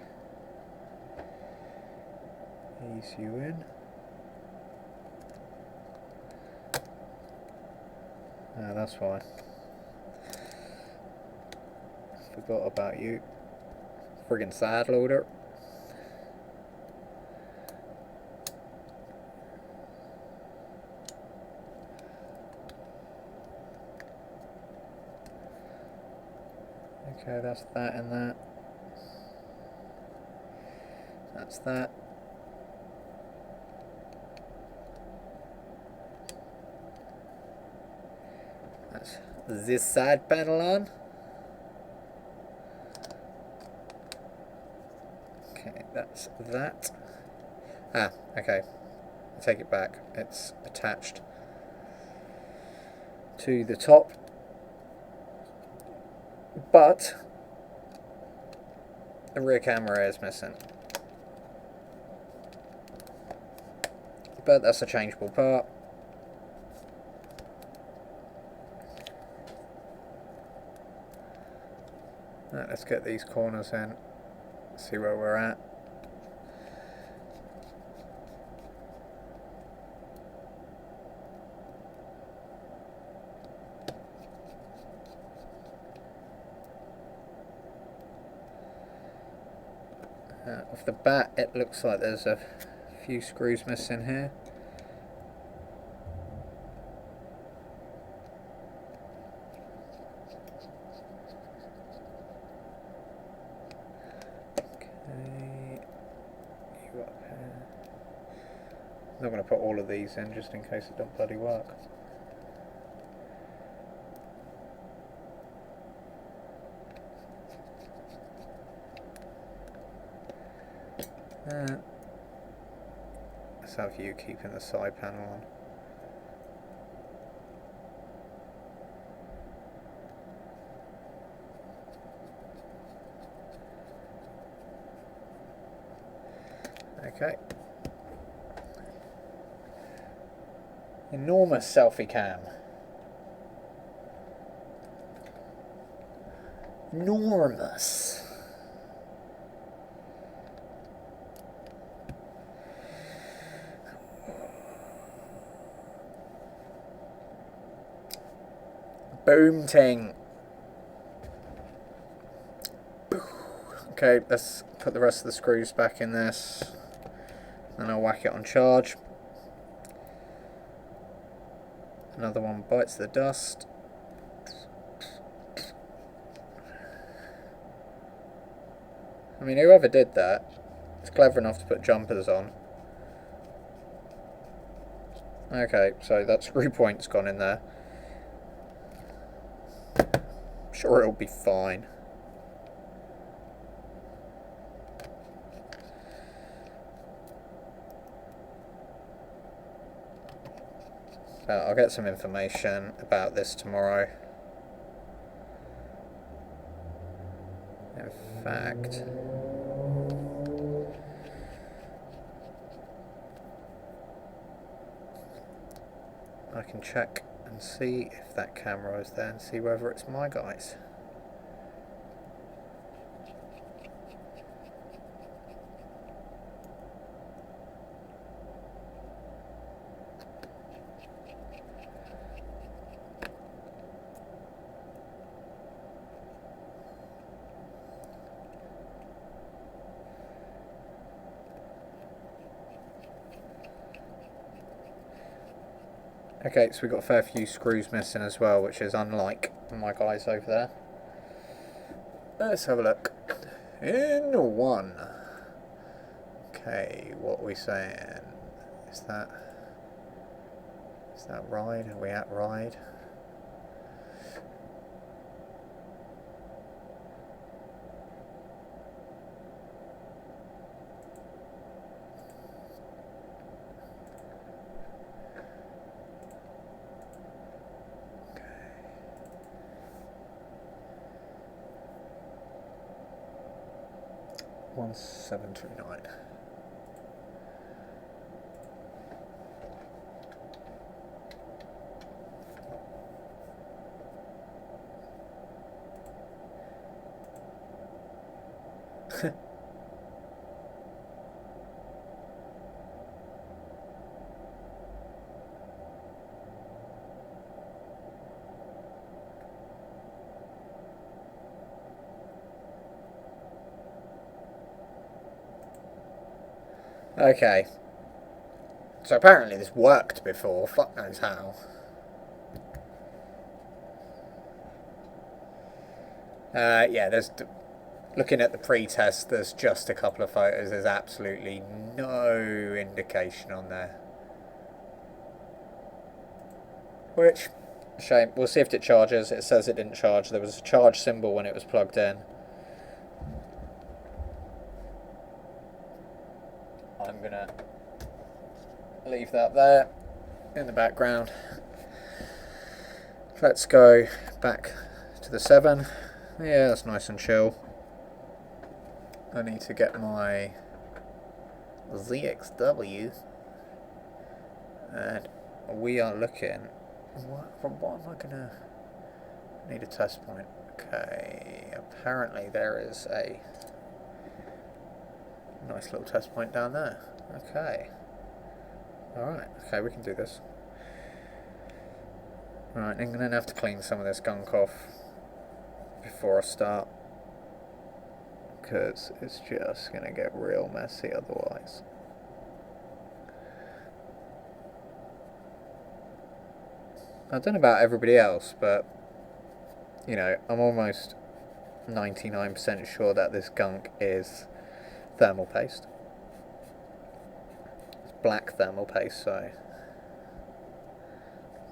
ease you in. Ah, that's fine. Forgot about you. Friggin' side loader. Okay, that's that and that. That's that. That's this side panel on. Okay, that's that. Ah, okay. I take it back. It's attached to the top. But the rear camera is missing. But that's a changeable part. Right, let's get these corners in, see where we're at. Off the bat, it looks like there's a few screws missing here. Okay, you up here. I'm not going to put all of these in just in case it don't bloody work. Let's have you keeping the side panel on. Okay. Enormous selfie cam. Enormous. Boom ting. Okay, let's put the rest of the screws back in this. And I'll whack it on charge. Another one bites the dust. I mean, whoever did that is clever enough to put jumpers on. Okay, so that screw point's gone in there. Sure, it'll be fine. I'll get some information about this tomorrow. In fact, I can check and see if that camera is there and see whether it's my guy's. Okay, so we've got a fair few screws missing as well, which is unlike my guys over there. Let's have a look. In one. Okay, what are we saying? Is that ride? Are we at ride? Okay. 1739. Okay. So apparently this worked before, fuck knows how. Yeah, looking at the pre-test, there's just a couple of photos. There's absolutely no indication on there. Which, shame. We'll see if it charges. It says it didn't charge. There was a charge symbol when it was plugged in. I'm gonna leave that there in the background. Let's go back to the 7. Yeah, that's nice and chill. I need to get my ZXW, and we are looking. What am I gonna need a test point? Okay, apparently there is a nice little test point down there. Okay. Alright, okay, we can do this. Right, I'm going to have to clean some of this gunk off before I start, because it's just going to get real messy otherwise. I don't know about everybody else, but, you know, I'm almost 99% sure that this gunk is thermal paste. It's black thermal paste, so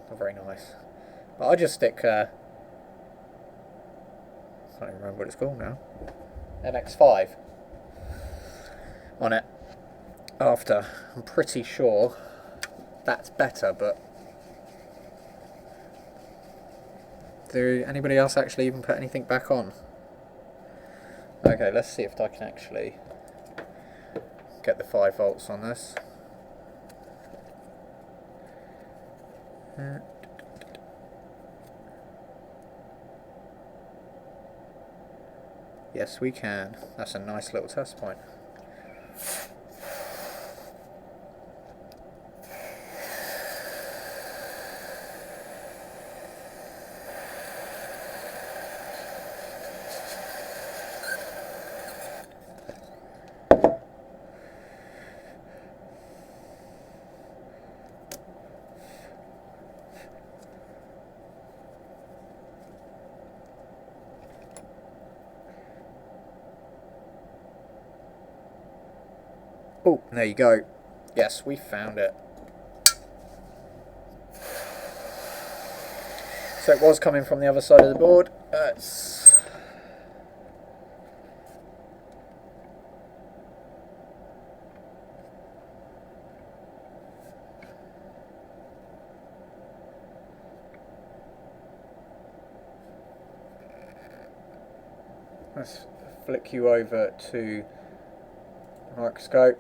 not very nice. But I just stick, I can't even remember what it's called now, MX5 on it after. I'm pretty sure that's better, but do anybody else actually even put anything back on? Okay, let's see if I can actually get the 5 volts on this. Yes, we can. That's a nice little test point. Oh, there you go. Yes, we found it. So it was coming from the other side of the board. Let's flick you over to the microscope.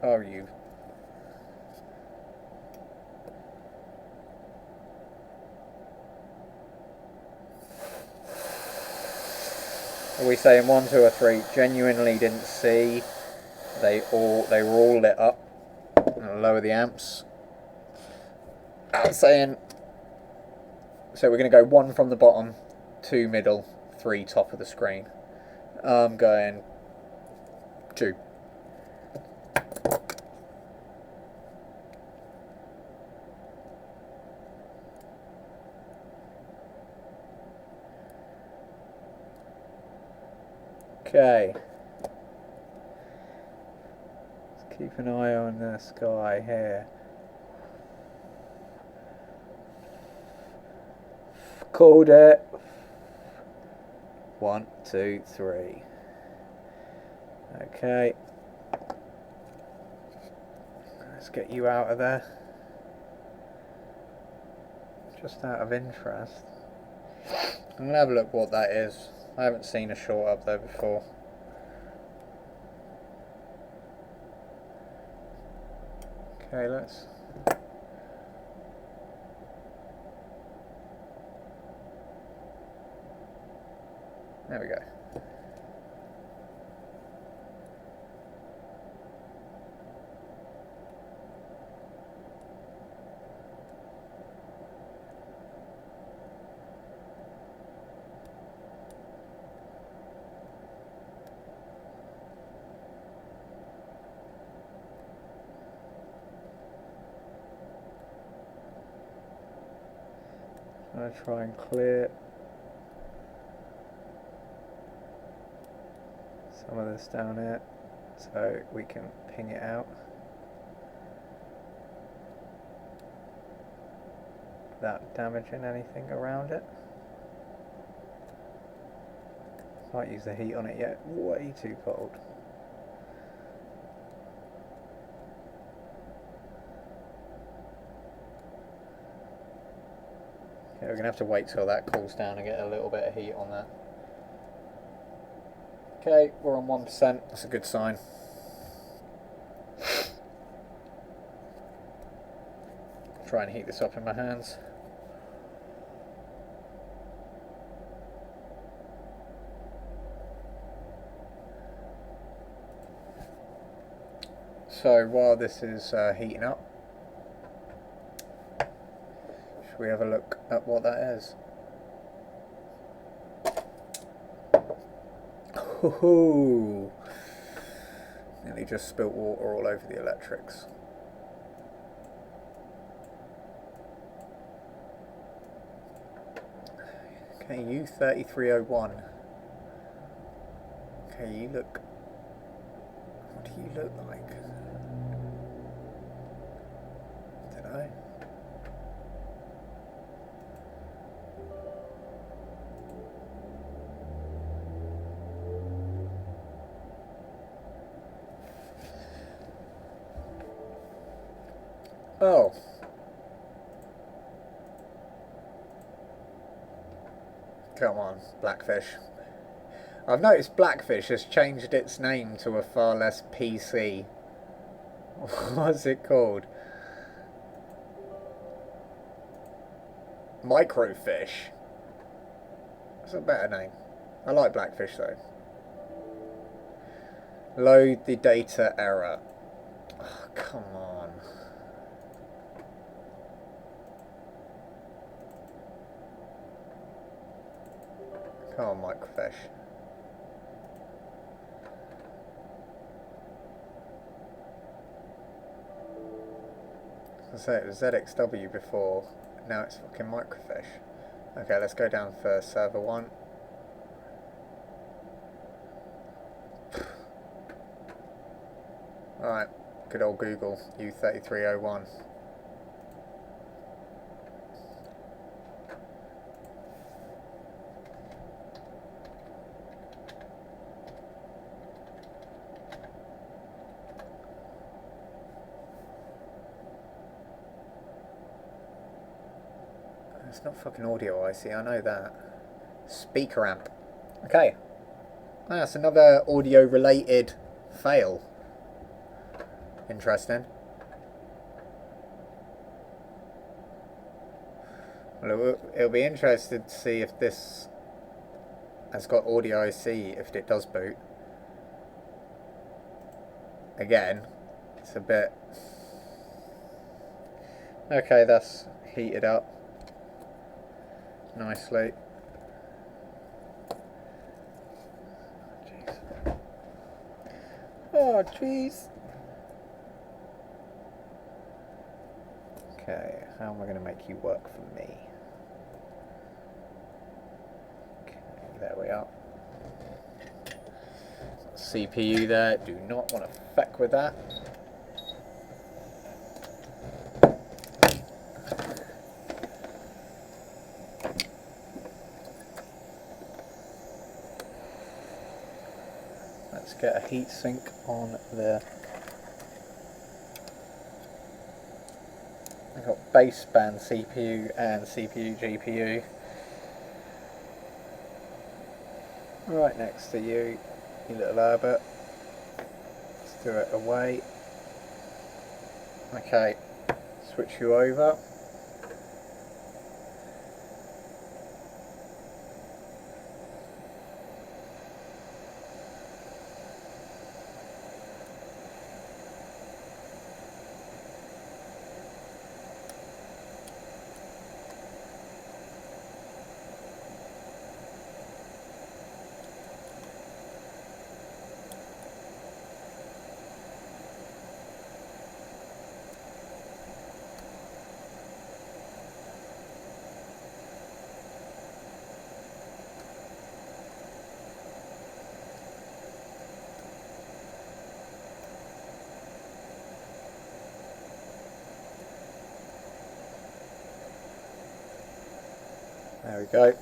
Oh, you. Are we saying 1, 2, or 3? Genuinely didn't see. They were all lit up. I'll lower the amps. I'm saying. So we're going to go 1 from the bottom, 2 middle, 3 top of the screen. I'm going 2. Okay. Let's keep an eye on the sky here. Called it. 1, 2, 3. Okay. Let's get you out of there. Just out of interest, I'm going to have a look what that is. I haven't seen a short up there before. Okay, let's... There we go. I'm going to try and clear some of this down here so we can ping it out without damaging anything around it. Can't use the heat on it yet, way too cold. Okay, we're going to have to wait till that cools down and get a little bit of heat on that. Okay, we're on 1%, that's a good sign. Try and heat this up in my hands. So while this is heating up, should we have a look at what that is? Ooh, nearly just spilt water all over the electrics. Okay, U3301. Okay, you look... What do you look like? Dunno. Oh. Come on, Blackfish. I've noticed Blackfish has changed its name to a far less PC. What's it called? Microfish. That's a better name. I like Blackfish though. Load the data error. Oh, come on. Come on, Microfish. I say it was ZXW before, now it's fucking Microfish. Okay, let's go down for server 1. Alright, good old Google, U3301. It's not fucking audio IC, I know that. Speaker amp. Okay. That's another audio related fail. Interesting. Well, it'll be interesting to see if this has got audio IC, if it does boot. Again, it's a bit... Okay, that's heated up nicely. Jeez. Oh, jeez. Okay, how am I going to make you work for me? Okay, there we are. CPU there. Do not want to feck with that. Let's get a heatsink on there. I've got baseband CPU and CPU GPU right next to you, you little Herbert. Let's do it away. Okay, switch you over. There we go.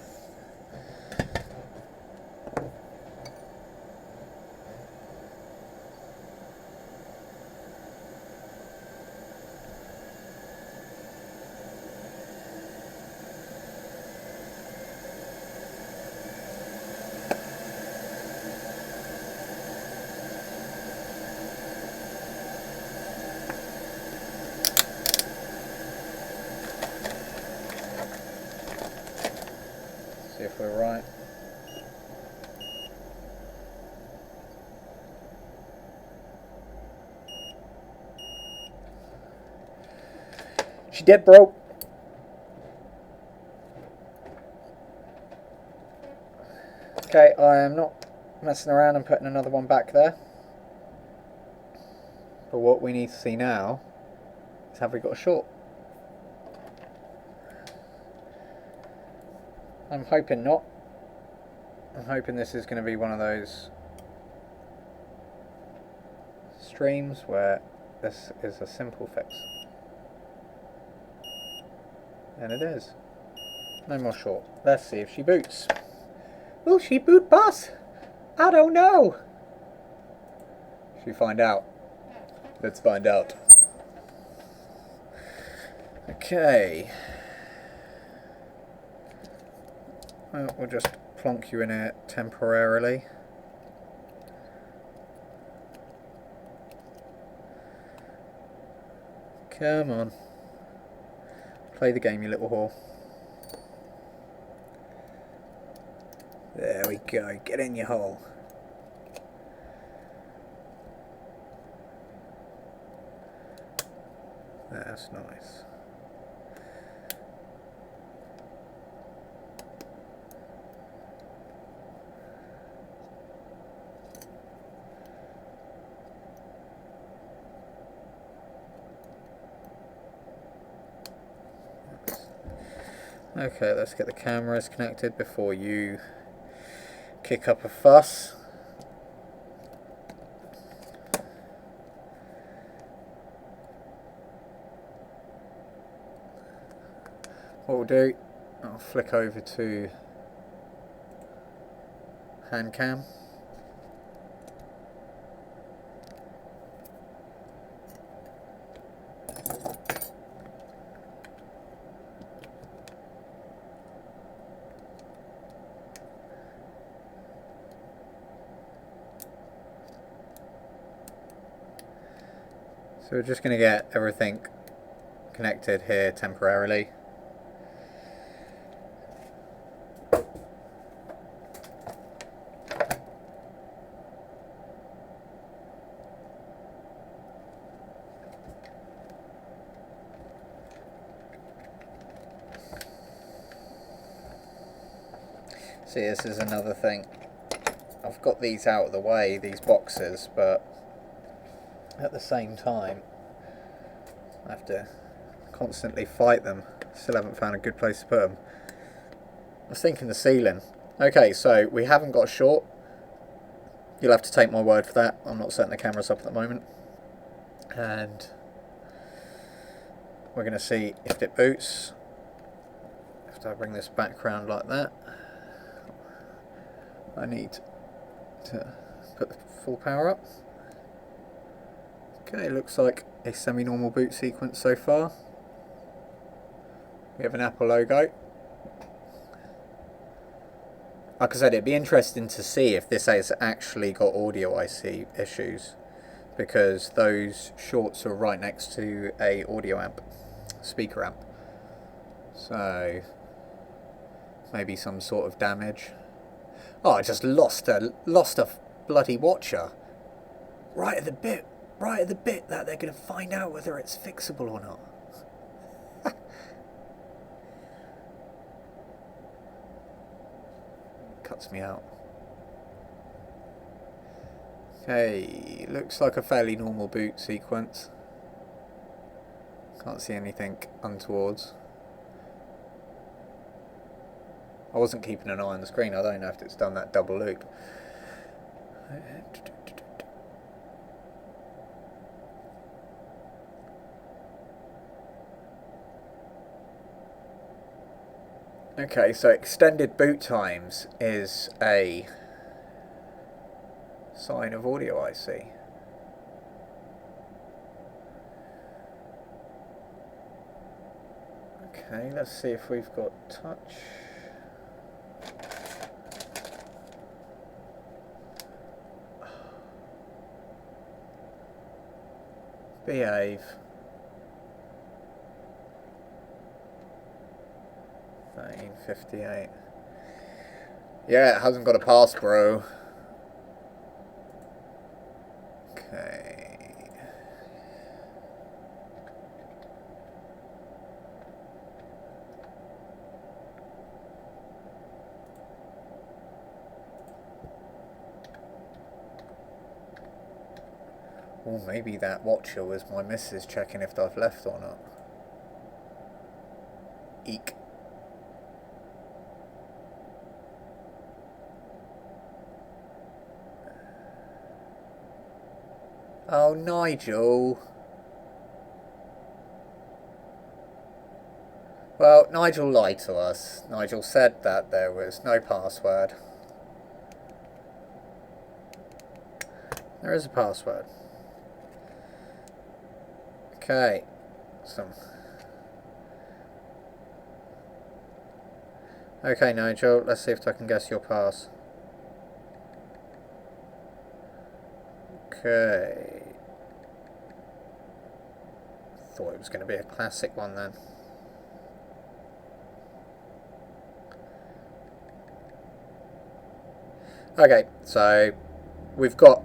See if we're right. She dead, bro. Okay, I am not messing around and putting another one back there. But what we need to see now is, have we got a short? I'm hoping not. I'm hoping this is going to be one of those streams where this is a simple fix. And it is. No more short. Let's see if she boots. Will she boot, boss? I don't know. Should we find out? Let's find out. Okay. Well, we'll just plonk you in here temporarily. Come on. Play the game, you little whore. There we go. Get in your hole. That's nice. Okay, let's get the cameras connected before you kick up a fuss. What we'll do, I'll flick over to hand cam. So we're just going to get everything connected here temporarily. See, this is another thing. I've got these out of the way, these boxes, but at the same time I have to constantly fight them. Still haven't found a good place to put them. I was thinking the ceiling. Okay, so we haven't got a short, You'll have to take my word for that. I'm not setting the cameras up at the moment. And we're going to see if it boots. After I bring this background like that, I need to put the full power up. Okay, looks like a semi-normal boot sequence so far. We have an Apple logo. Like I said, it'd be interesting to see if this has actually got audio IC issues, because those shorts are right next to a audio amp, speaker amp. So maybe some sort of damage. Oh, I just lost a bloody watcher right at the bit that they're going to find out whether it's fixable or not. Cuts me out. Okay, looks like a fairly normal boot sequence. Can't see anything untowards. I wasn't keeping an eye on the screen. I don't know if it's done that double loop. Okay, so extended boot times is a sign of audio IC. Okay, let's see if we've got touch. Behave. 1358. Yeah, it hasn't got a pass, bro. Okay. Or maybe that watcher was my missus checking if I've left or not. Eek. Oh, Nigel. Well, Nigel lied to us. Nigel said that there was no password. There is a password. Okay. Okay, Nigel, let's see if I can guess your pass. Okay. Thought it was going to be a classic one then. Okay, so we've got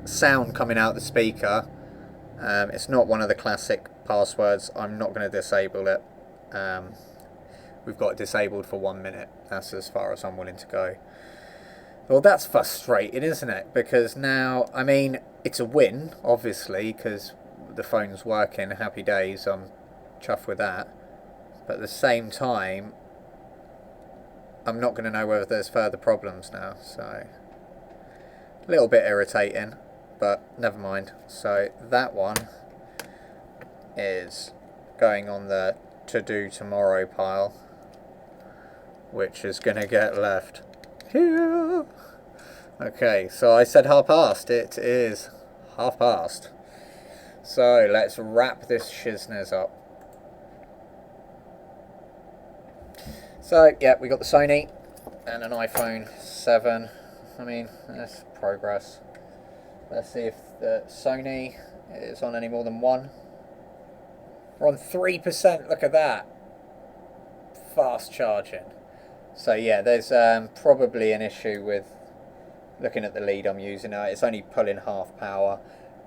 sound coming out the speaker. It's not one of the classic passwords. I'm not going to disable it. We've got it disabled for 1 minute. That's as far as I'm willing to go. Well, that's frustrating, isn't it? Because now, I mean, it's a win, obviously, because the phone's working. Happy days. I'm chuffed with that. But at the same time, I'm not going to know whether there's further problems now. So, a little bit irritating, but never mind. So, that one is going on the to-do tomorrow pile, which is going to get left here. Okay, so I said half past. It is half past. So let's wrap this shizness up. So yeah, we got the Sony and an iPhone 7. I mean, that's progress. Let's see if the Sony is on any more than 1. We're on 3%. Look at that. Fast charging. So yeah, there's probably an issue with looking at the lead I'm using. It's only pulling half power.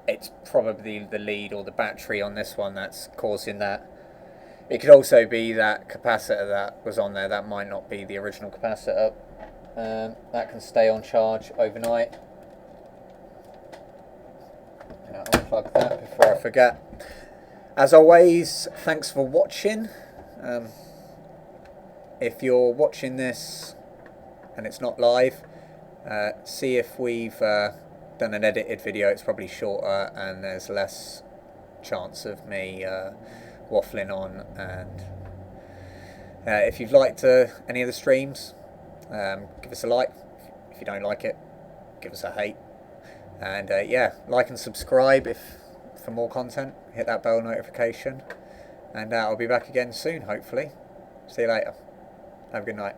It's probably the lead or the battery on this one that's causing that. It could also be that capacitor that was on there. That might not be the original capacitor. That can stay on charge overnight. I'll unplug that before I forget. As always, thanks for watching. If you're watching this and it's not live, See if we've done an edited video. It's probably shorter and there's less chance of me waffling on. And if you've liked any of the streams, give us a like. If you don't like it, give us a hate. And yeah, like and subscribe for more content. Hit that bell notification. And I'll be back again soon, hopefully. See you later. Have a good night.